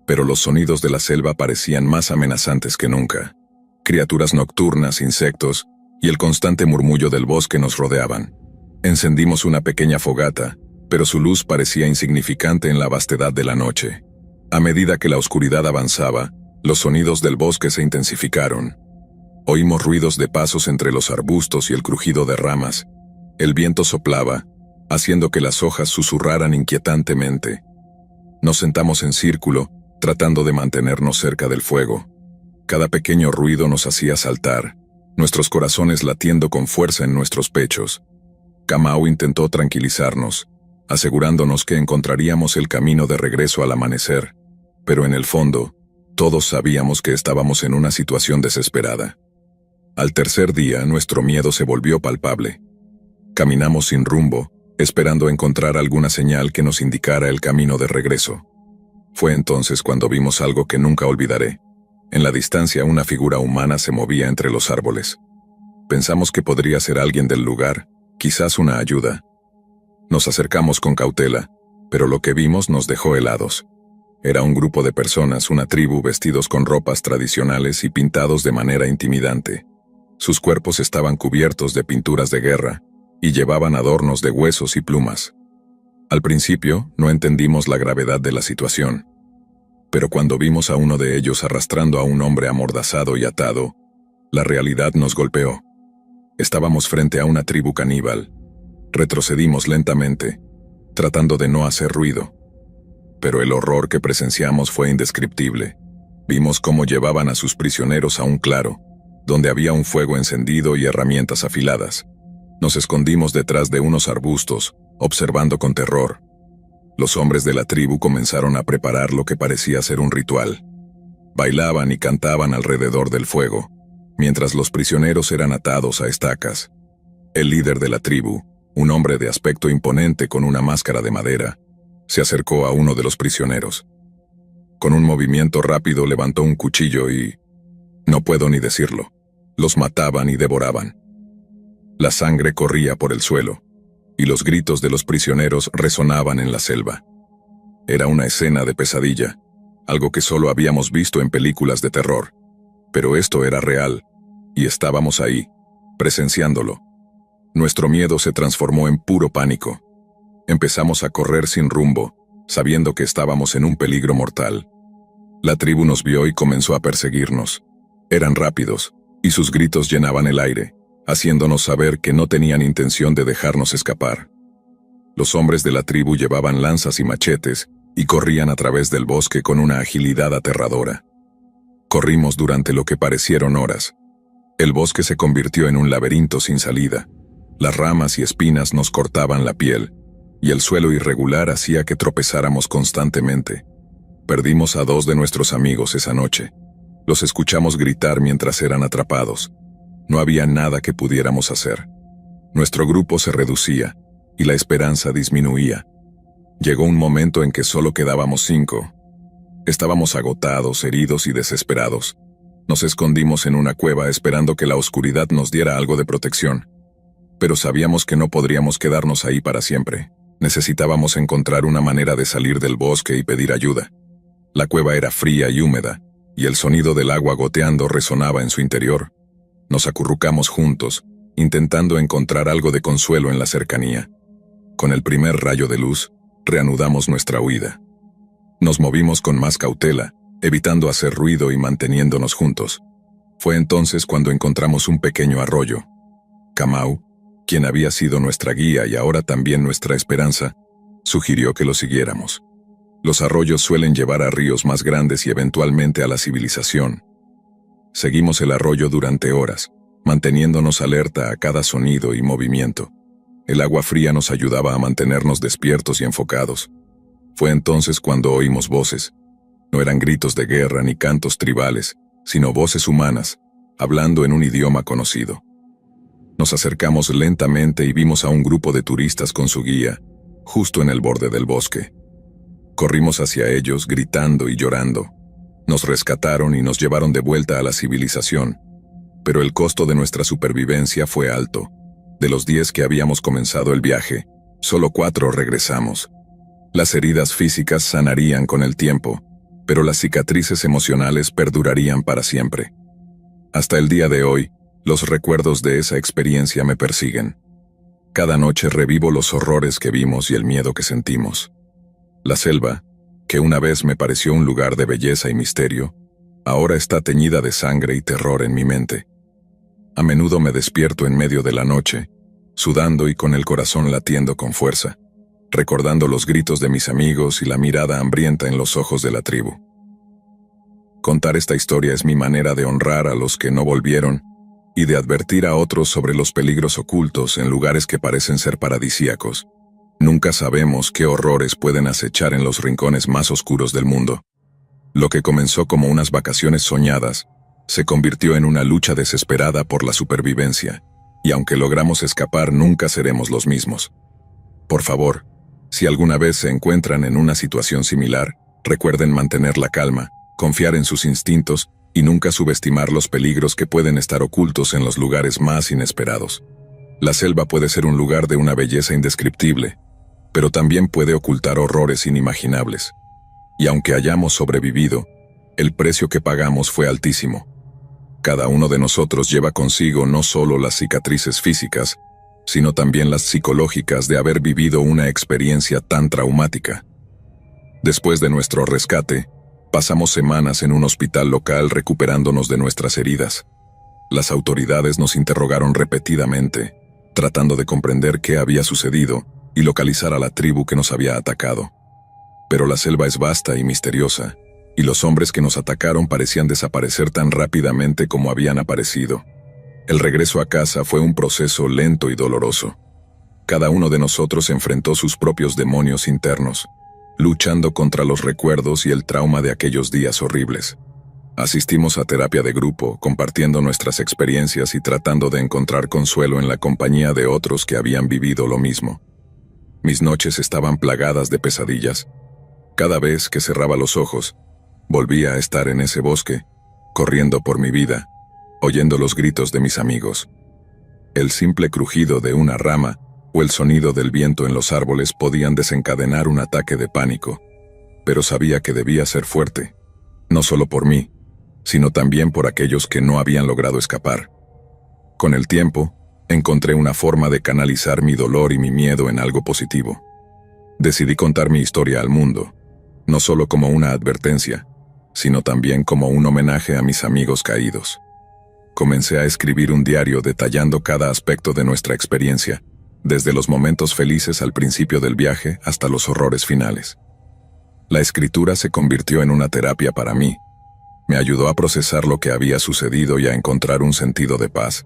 Pero los sonidos de la selva parecían más amenazantes que nunca. Criaturas nocturnas, insectos, y el constante murmullo del bosque nos rodeaban. Encendimos una pequeña fogata, pero su luz parecía insignificante en la vastedad de la noche. A medida que la oscuridad avanzaba, los sonidos del bosque se intensificaron. Oímos ruidos de pasos entre los arbustos y el crujido de ramas. El viento soplaba, haciendo que las hojas susurraran inquietantemente. Nos sentamos en círculo, tratando de mantenernos cerca del fuego. Cada pequeño ruido nos hacía saltar, nuestros corazones latiendo con fuerza en nuestros pechos. Kamau intentó tranquilizarnos, asegurándonos que encontraríamos el camino de regreso al amanecer, pero en el fondo, todos sabíamos que estábamos en una situación desesperada. Al tercer día, nuestro miedo se volvió palpable. Caminamos sin rumbo, esperando encontrar alguna señal que nos indicara el camino de regreso. Fue entonces cuando vimos algo que nunca olvidaré. En la distancia, una figura humana se movía entre los árboles. Pensamos que podría ser alguien del lugar, quizás una ayuda. Nos acercamos con cautela, pero lo que vimos nos dejó helados. Era un grupo de personas, una tribu vestidos con ropas tradicionales y pintados de manera intimidante. Sus cuerpos estaban cubiertos de pinturas de guerra, y llevaban adornos de huesos y plumas. Al principio, no entendimos la gravedad de la situación. Pero cuando vimos a uno de ellos arrastrando a un hombre amordazado y atado, la realidad nos golpeó. Estábamos frente a una tribu caníbal. Retrocedimos lentamente, tratando de no hacer ruido. Pero el horror que presenciamos fue indescriptible. Vimos cómo llevaban a sus prisioneros a un claro, donde había un fuego encendido y herramientas afiladas. Nos escondimos detrás de unos arbustos, observando con terror. Los hombres de la tribu comenzaron a preparar lo que parecía ser un ritual. Bailaban y cantaban alrededor del fuego, mientras los prisioneros eran atados a estacas. El líder de la tribu, un hombre de aspecto imponente con una máscara de madera, se acercó a uno de los prisioneros. Con un movimiento rápido levantó un cuchillo y... no puedo ni decirlo. Los mataban y devoraban. La sangre corría por el suelo, y los gritos de los prisioneros resonaban en la selva. Era una escena de pesadilla, algo que solo habíamos visto en películas de terror. Pero esto era real, y estábamos ahí, presenciándolo. Nuestro miedo se transformó en puro pánico. Empezamos a correr sin rumbo, sabiendo que estábamos en un peligro mortal. La tribu nos vio y comenzó a perseguirnos. Eran rápidos, y sus gritos llenaban el aire, haciéndonos saber que no tenían intención de dejarnos escapar. Los hombres de la tribu llevaban lanzas y machetes, y corrían a través del bosque con una agilidad aterradora. Corrimos durante lo que parecieron horas. El bosque se convirtió en un laberinto sin salida. Las ramas y espinas nos cortaban la piel, y el suelo irregular hacía que tropezáramos constantemente. Perdimos a 2 de nuestros amigos esa noche. Los escuchamos gritar mientras eran atrapados. No había nada que pudiéramos hacer. Nuestro grupo se reducía, y la esperanza disminuía. Llegó un momento en que solo quedábamos 5. Estábamos agotados, heridos y desesperados. Nos escondimos en una cueva esperando que la oscuridad nos diera algo de protección. Pero sabíamos que no podríamos quedarnos ahí para siempre. Necesitábamos encontrar una manera de salir del bosque y pedir ayuda. La cueva era fría y húmeda, y el sonido del agua goteando resonaba en su interior. Nos acurrucamos juntos, intentando encontrar algo de consuelo en la cercanía. Con el primer rayo de luz, reanudamos nuestra huida. Nos movimos con más cautela, evitando hacer ruido y manteniéndonos juntos. Fue entonces cuando encontramos un pequeño arroyo. Kamau, quien había sido nuestra guía y ahora también nuestra esperanza, sugirió que lo siguiéramos. Los arroyos suelen llevar a ríos más grandes y eventualmente a la civilización. Seguimos el arroyo durante horas, manteniéndonos alerta a cada sonido y movimiento. El agua fría nos ayudaba a mantenernos despiertos y enfocados. Fue entonces cuando oímos voces. No eran gritos de guerra ni cantos tribales, sino voces humanas, hablando en un idioma conocido. Nos acercamos lentamente y vimos a un grupo de turistas con su guía, justo en el borde del bosque. Corrimos hacia ellos gritando y llorando. Nos rescataron y nos llevaron de vuelta a la civilización, pero el costo de nuestra supervivencia fue alto. De los 10 que habíamos comenzado el viaje, solo 4 regresamos. Las heridas físicas sanarían con el tiempo, pero las cicatrices emocionales perdurarían para siempre. Hasta el día de hoy, los recuerdos de esa experiencia me persiguen. Cada noche revivo los horrores que vimos y el miedo que sentimos. La selva, que una vez me pareció un lugar de belleza y misterio, ahora está teñida de sangre y terror en mi mente. A menudo me despierto en medio de la noche, sudando y con el corazón latiendo con fuerza, recordando los gritos de mis amigos y la mirada hambrienta en los ojos de la tribu. Contar esta historia es mi manera de honrar a los que no volvieron y de advertir a otros sobre los peligros ocultos en lugares que parecen ser paradisíacos. Nunca sabemos qué horrores pueden acechar en los rincones más oscuros del mundo. Lo que comenzó como unas vacaciones soñadas, se convirtió en una lucha desesperada por la supervivencia, y aunque logramos escapar, nunca seremos los mismos. Por favor, si alguna vez se encuentran en una situación similar, recuerden mantener la calma, confiar en sus instintos y nunca subestimar los peligros que pueden estar ocultos en los lugares más inesperados. La selva puede ser un lugar de una belleza indescriptible, pero también puede ocultar horrores inimaginables. Y aunque hayamos sobrevivido, el precio que pagamos fue altísimo. Cada uno de nosotros lleva consigo no solo las cicatrices físicas, sino también las psicológicas de haber vivido una experiencia tan traumática. Después de nuestro rescate, pasamos semanas en un hospital local recuperándonos de nuestras heridas. Las autoridades nos interrogaron repetidamente, tratando de comprender qué había sucedido y localizar a la tribu que nos había atacado. Pero la selva es vasta y misteriosa, y los hombres que nos atacaron parecían desaparecer tan rápidamente como habían aparecido. El regreso a casa fue un proceso lento y doloroso. Cada uno de nosotros enfrentó sus propios demonios internos, luchando contra los recuerdos y el trauma de aquellos días horribles. Asistimos a terapia de grupo, compartiendo nuestras experiencias y tratando de encontrar consuelo en la compañía de otros que habían vivido lo mismo. Mis noches estaban plagadas de pesadillas. Cada vez que cerraba los ojos, volvía a estar en ese bosque, corriendo por mi vida, oyendo los gritos de mis amigos. El simple crujido de una rama o el sonido del viento en los árboles podían desencadenar un ataque de pánico, pero sabía que debía ser fuerte, no solo por mí, sino también por aquellos que no habían logrado escapar. Con el tiempo, encontré una forma de canalizar mi dolor y mi miedo en algo positivo. Decidí contar mi historia al mundo, no solo como una advertencia, sino también como un homenaje a mis amigos caídos. Comencé a escribir un diario detallando cada aspecto de nuestra experiencia, desde los momentos felices al principio del viaje hasta los horrores finales. La escritura se convirtió en una terapia para mí. Me ayudó a procesar lo que había sucedido y a encontrar un sentido de paz.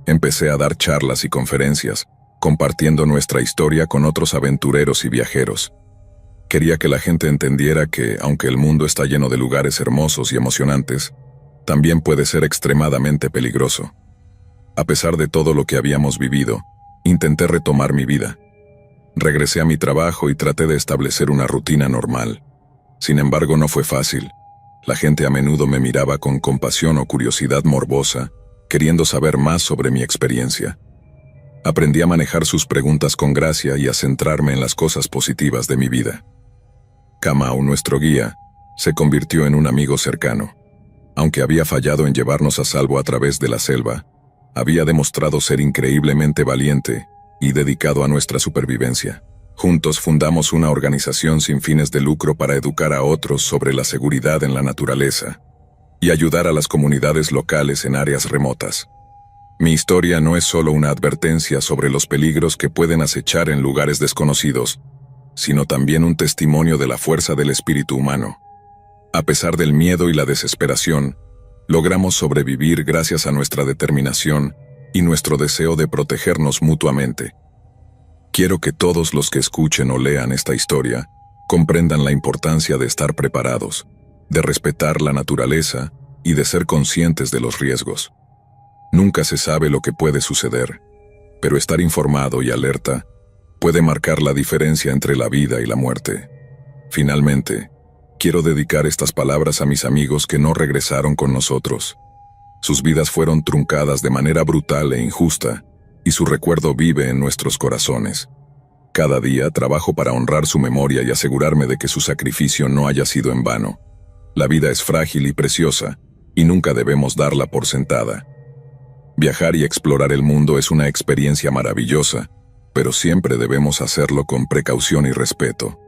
Empecé a dar charlas y conferencias, compartiendo nuestra historia con otros aventureros y viajeros. Quería que la gente entendiera que, aunque el mundo está lleno de lugares hermosos y emocionantes, también puede ser extremadamente peligroso. A pesar de todo lo que habíamos vivido, intenté retomar mi vida. Regresé a mi trabajo y traté de establecer una rutina normal. Sin embargo, no fue fácil. La gente a menudo me miraba con compasión o curiosidad morbosa, queriendo saber más sobre mi experiencia. Aprendí a manejar sus preguntas con gracia y a centrarme en las cosas positivas de mi vida. Kamau, nuestro guía, se convirtió en un amigo cercano. Aunque había fallado en llevarnos a salvo a través de la selva, había demostrado ser increíblemente valiente y dedicado a nuestra supervivencia. Juntos fundamos una organización sin fines de lucro para educar a otros sobre la seguridad en la naturaleza y ayudar a las comunidades locales en áreas remotas. Mi historia no es solo una advertencia sobre los peligros que pueden acechar en lugares desconocidos, sino también un testimonio de la fuerza del espíritu humano. A pesar del miedo y la desesperación, logramos sobrevivir gracias a nuestra determinación y nuestro deseo de protegernos mutuamente. Quiero que todos los que escuchen o lean esta historia comprendan la importancia de estar preparados, de respetar la naturaleza y de ser conscientes de los riesgos. Nunca se sabe lo que puede suceder, pero estar informado y alerta puede marcar la diferencia entre la vida y la muerte. Finalmente, quiero dedicar estas palabras a mis amigos que no regresaron con nosotros. Sus vidas fueron truncadas de manera brutal e injusta, y su recuerdo vive en nuestros corazones. Cada día trabajo para honrar su memoria y asegurarme de que su sacrificio no haya sido en vano. La vida es frágil y preciosa, y nunca debemos darla por sentada. Viajar y explorar el mundo es una experiencia maravillosa, pero siempre debemos hacerlo con precaución y respeto.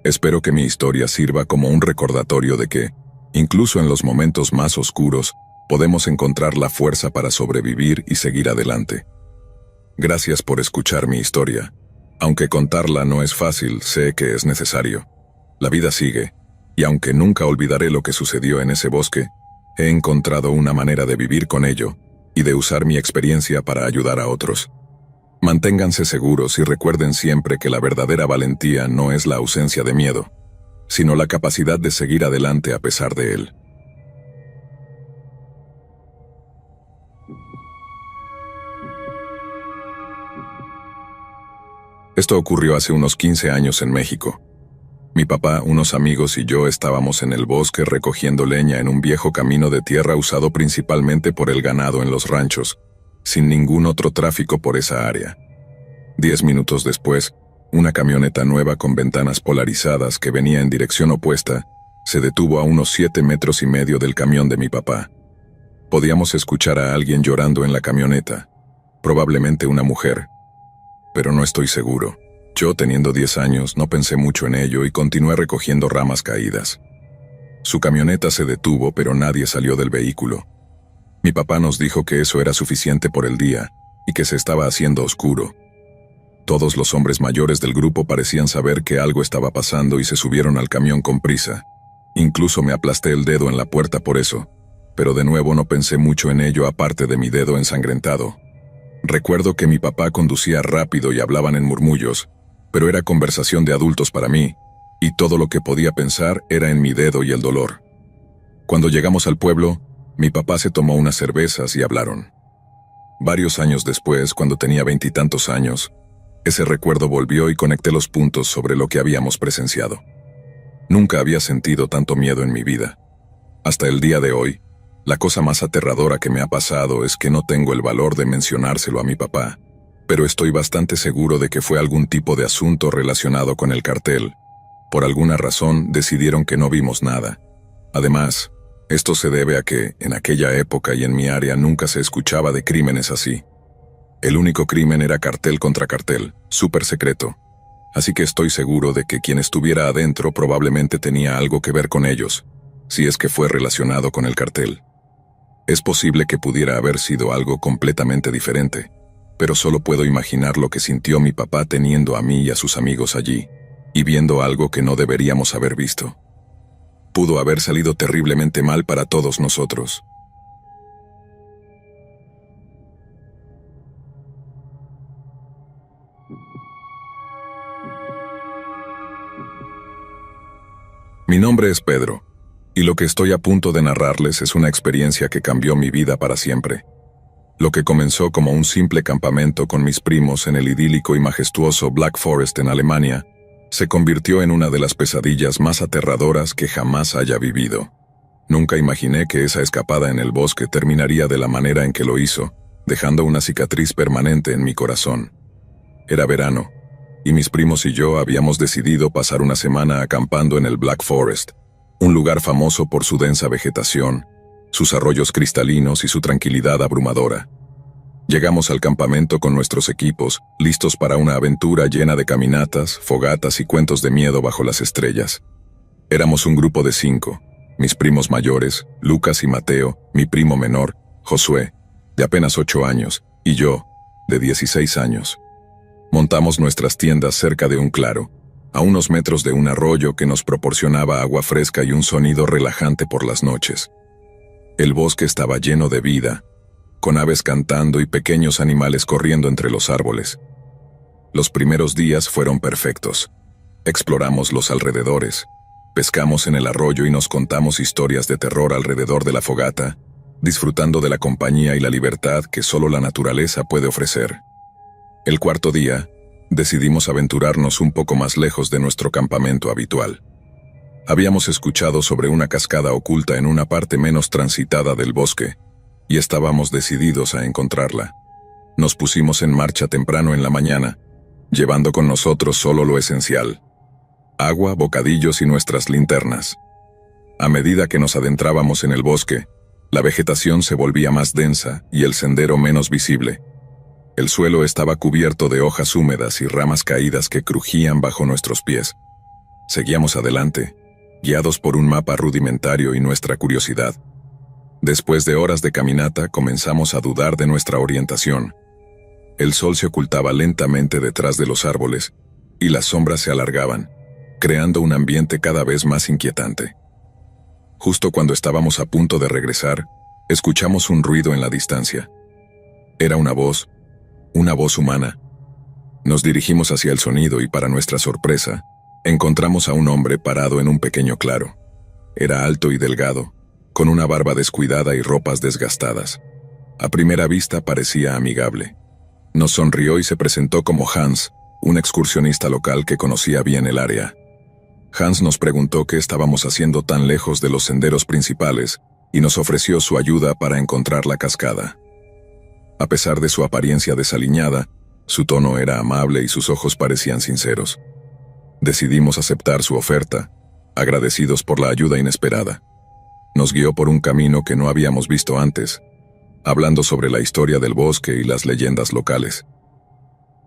Espero que mi historia sirva como un recordatorio de que, incluso en los momentos más oscuros, podemos encontrar la fuerza para sobrevivir y seguir adelante. Gracias por escuchar mi historia. Aunque contarla no es fácil, sé que es necesario. La vida sigue, y aunque nunca olvidaré lo que sucedió en ese bosque, he encontrado una manera de vivir con ello y de usar mi experiencia para ayudar a otros. Manténganse seguros y recuerden siempre que la verdadera valentía no es la ausencia de miedo, sino la capacidad de seguir adelante a pesar de él. Esto ocurrió hace unos 15 años en México. Mi papá, unos amigos y yo estábamos en el bosque recogiendo leña en un viejo camino de tierra usado principalmente por el ganado en los ranchos, sin ningún otro tráfico por esa área. 10 minutos después, una camioneta nueva con ventanas polarizadas que venía en dirección opuesta se detuvo a unos 7,5 metros del camión de mi papá. Podíamos escuchar a alguien llorando en la camioneta, probablemente una mujer, pero no estoy seguro. Yo, teniendo 10 años, no pensé mucho en ello y continué recogiendo ramas caídas. Su camioneta se detuvo, pero nadie salió del vehículo. Mi papá nos dijo que eso era suficiente por el día y que se estaba haciendo oscuro. Todos los hombres mayores del grupo parecían saber que algo estaba pasando y se subieron al camión con prisa. Incluso me aplasté el dedo en la puerta por eso, pero de nuevo no pensé mucho en ello aparte de mi dedo ensangrentado. Recuerdo que mi papá conducía rápido y hablaban en murmullos, pero era conversación de adultos para mí, y todo lo que podía pensar era en mi dedo y el dolor. Cuando llegamos al pueblo, mi papá se tomó unas cervezas y hablaron. Varios años después, cuando tenía 20 y tantos años, ese recuerdo volvió y conecté los puntos sobre lo que habíamos presenciado. Nunca había sentido tanto miedo en mi vida. Hasta el día de hoy, la cosa más aterradora que me ha pasado es que no tengo el valor de mencionárselo a mi papá, pero estoy bastante seguro de que fue algún tipo de asunto relacionado con el cartel. Por alguna razón decidieron que no vimos nada. Además, esto se debe a que, en aquella época y en mi área nunca se escuchaba de crímenes así. El único crimen era cartel contra cartel, súper secreto. Así que estoy seguro de que quien estuviera adentro probablemente tenía algo que ver con ellos, si es que fue relacionado con el cartel. Es posible que pudiera haber sido algo completamente diferente, pero solo puedo imaginar lo que sintió mi papá teniendo a mí y a sus amigos allí, y viendo algo que no deberíamos haber visto. Pudo haber salido terriblemente mal para todos nosotros. Mi nombre es Pedro, y lo que estoy a punto de narrarles es una experiencia que cambió mi vida para siempre. Lo que comenzó como un simple campamento con mis primos en el idílico y majestuoso Black Forest en Alemania, se convirtió en una de las pesadillas más aterradoras que jamás haya vivido. Nunca imaginé que esa escapada en el bosque terminaría de la manera en que lo hizo, dejando una cicatriz permanente en mi corazón. Era verano, y mis primos y yo habíamos decidido pasar una semana acampando en el Black Forest, un lugar famoso por su densa vegetación, sus arroyos cristalinos y su tranquilidad abrumadora. Llegamos al campamento con nuestros equipos, listos para una aventura llena de caminatas, fogatas y cuentos de miedo bajo las estrellas. Éramos un grupo de 5, mis primos mayores, Lucas y Mateo, mi primo menor, Josué, de apenas 8 años, y yo, de 16 años. Montamos nuestras tiendas cerca de un claro, a unos metros de un arroyo que nos proporcionaba agua fresca y un sonido relajante por las noches. El bosque estaba lleno de vida, con aves cantando y pequeños animales corriendo entre los árboles. Los primeros días fueron perfectos. Exploramos los alrededores, pescamos en el arroyo y nos contamos historias de terror alrededor de la fogata, disfrutando de la compañía y la libertad que solo la naturaleza puede ofrecer. El cuarto día, decidimos aventurarnos un poco más lejos de nuestro campamento habitual. Habíamos escuchado sobre una cascada oculta en una parte menos transitada del bosque, y estábamos decididos a encontrarla. Nos pusimos en marcha temprano en la mañana, llevando con nosotros solo lo esencial: agua, bocadillos y nuestras linternas. A medida que nos adentrábamos en el bosque, la vegetación se volvía más densa y el sendero menos visible. El suelo estaba cubierto de hojas húmedas y ramas caídas que crujían bajo nuestros pies. Seguíamos adelante, guiados por un mapa rudimentario y nuestra curiosidad. Después de horas de caminata, comenzamos a dudar de nuestra orientación. El sol se ocultaba lentamente detrás de los árboles, y las sombras se alargaban, creando un ambiente cada vez más inquietante. Justo cuando estábamos a punto de regresar, escuchamos un ruido en la distancia. Era una voz humana. Nos dirigimos hacia el sonido y, para nuestra sorpresa, encontramos a un hombre parado en un pequeño claro. Era alto y delgado, con una barba descuidada y ropas desgastadas. A primera vista parecía amigable. Nos sonrió y se presentó como Hans, un excursionista local que conocía bien el área. Hans nos preguntó qué estábamos haciendo tan lejos de los senderos principales y nos ofreció su ayuda para encontrar la cascada. A pesar de su apariencia desaliñada, su tono era amable y sus ojos parecían sinceros. Decidimos aceptar su oferta, agradecidos por la ayuda inesperada. Nos guió por un camino que no habíamos visto antes, hablando sobre la historia del bosque y las leyendas locales.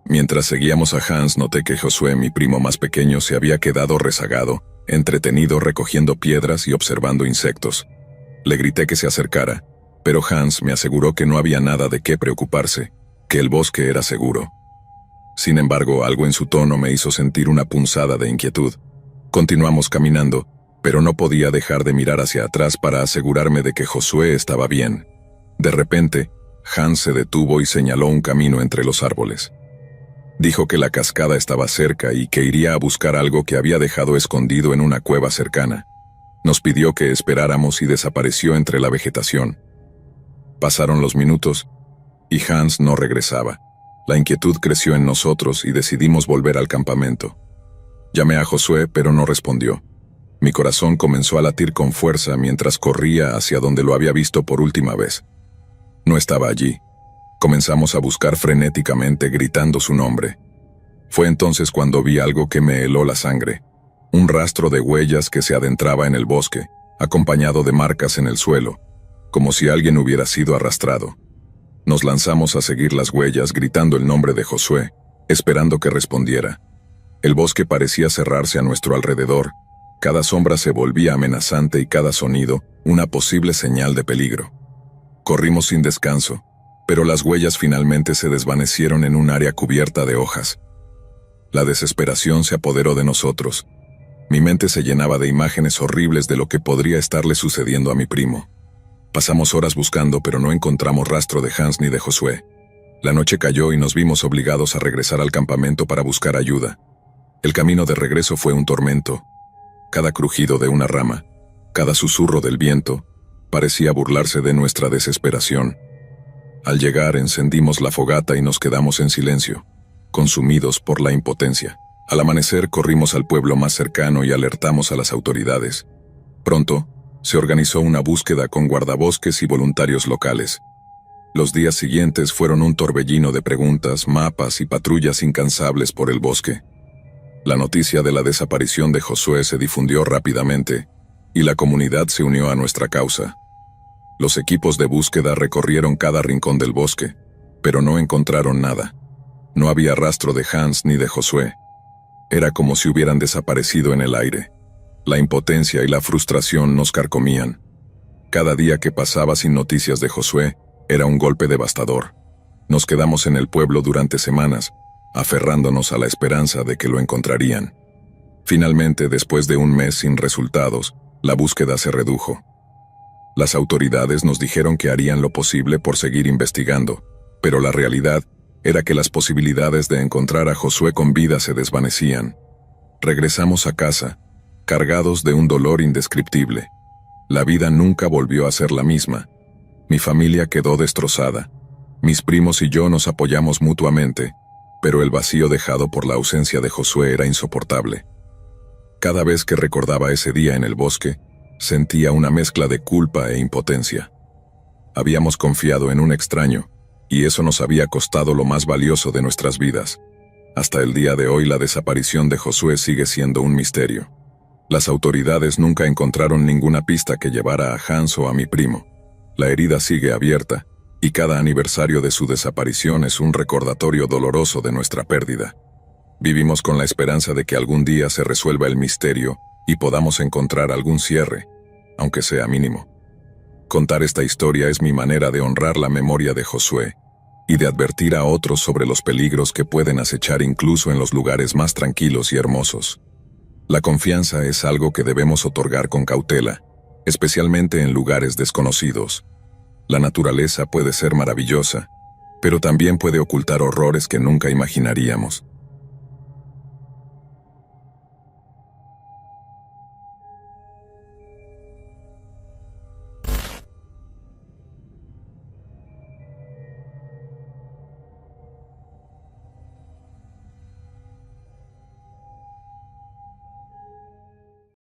Mientras seguíamos a Hans, noté que Josué, mi primo más pequeño, se había quedado rezagado, entretenido recogiendo piedras y observando insectos. Le grité que se acercara, pero Hans me aseguró que no había nada de qué preocuparse, que el bosque era seguro. Sin embargo, algo en su tono me hizo sentir una punzada de inquietud. Continuamos caminando, pero no podía dejar de mirar hacia atrás para asegurarme de que Josué estaba bien. De repente, Hans se detuvo y señaló un camino entre los árboles. Dijo que la cascada estaba cerca y que iría a buscar algo que había dejado escondido en una cueva cercana. Nos pidió que esperáramos y desapareció entre la vegetación. Pasaron los minutos, y Hans no regresaba. La inquietud creció en nosotros y decidimos volver al campamento. Llamé a Josué, pero no respondió. Mi corazón comenzó a latir con fuerza mientras corría hacia donde lo había visto por última vez. No estaba allí. Comenzamos a buscar frenéticamente, gritando su nombre. Fue entonces cuando vi algo que me heló la sangre. Un rastro de huellas que se adentraba en el bosque, acompañado de marcas en el suelo, como si alguien hubiera sido arrastrado. Nos lanzamos a seguir las huellas, gritando el nombre de Josué, esperando que respondiera. El bosque parecía cerrarse a nuestro alrededor. Cada sombra se volvía amenazante y cada sonido, una posible señal de peligro. Corrimos sin descanso, pero las huellas finalmente se desvanecieron en un área cubierta de hojas. La desesperación se apoderó de nosotros. Mi mente se llenaba de imágenes horribles de lo que podría estarle sucediendo a mi primo. Pasamos horas buscando, pero no encontramos rastro de Hans ni de Josué. La noche cayó y nos vimos obligados a regresar al campamento para buscar ayuda. El camino de regreso fue un tormento. Cada crujido de una rama, cada susurro del viento, parecía burlarse de nuestra desesperación. Al llegar, encendimos la fogata y nos quedamos en silencio, consumidos por la impotencia. Al amanecer, corrimos al pueblo más cercano y alertamos a las autoridades. Pronto, se organizó una búsqueda con guardabosques y voluntarios locales. Los días siguientes fueron un torbellino de preguntas, mapas y patrullas incansables por el bosque. La noticia de la desaparición de Josué se difundió rápidamente, y la comunidad se unió a nuestra causa. Los equipos de búsqueda recorrieron cada rincón del bosque, pero no encontraron nada. No había rastro de Hans ni de Josué. Era como si hubieran desaparecido en el aire. La impotencia y la frustración nos carcomían. Cada día que pasaba sin noticias de Josué era un golpe devastador. Nos quedamos en el pueblo durante semanas, aferrándonos a la esperanza de que lo encontrarían. Finalmente, después de un mes sin resultados, la búsqueda se redujo. Las autoridades nos dijeron que harían lo posible por seguir investigando, pero la realidad era que las posibilidades de encontrar a Josué con vida se desvanecían. Regresamos a casa, cargados de un dolor indescriptible. La vida nunca volvió a ser la misma. Mi familia quedó destrozada. Mis primos y yo nos apoyamos mutuamente, pero el vacío dejado por la ausencia de Josué era insoportable. Cada vez que recordaba ese día en el bosque, sentía una mezcla de culpa e impotencia. Habíamos confiado en un extraño, y eso nos había costado lo más valioso de nuestras vidas. Hasta el día de hoy la desaparición de Josué sigue siendo un misterio. Las autoridades nunca encontraron ninguna pista que llevara a Hans o a mi primo. La herida sigue abierta, y cada aniversario de su desaparición es un recordatorio doloroso de nuestra pérdida. Vivimos con la esperanza de que algún día se resuelva el misterio y podamos encontrar algún cierre, aunque sea mínimo. Contar esta historia es mi manera de honrar la memoria de Josué y de advertir a otros sobre los peligros que pueden acechar incluso en los lugares más tranquilos y hermosos. La confianza es algo que debemos otorgar con cautela, especialmente en lugares desconocidos. La naturaleza puede ser maravillosa, pero también puede ocultar horrores que nunca imaginaríamos.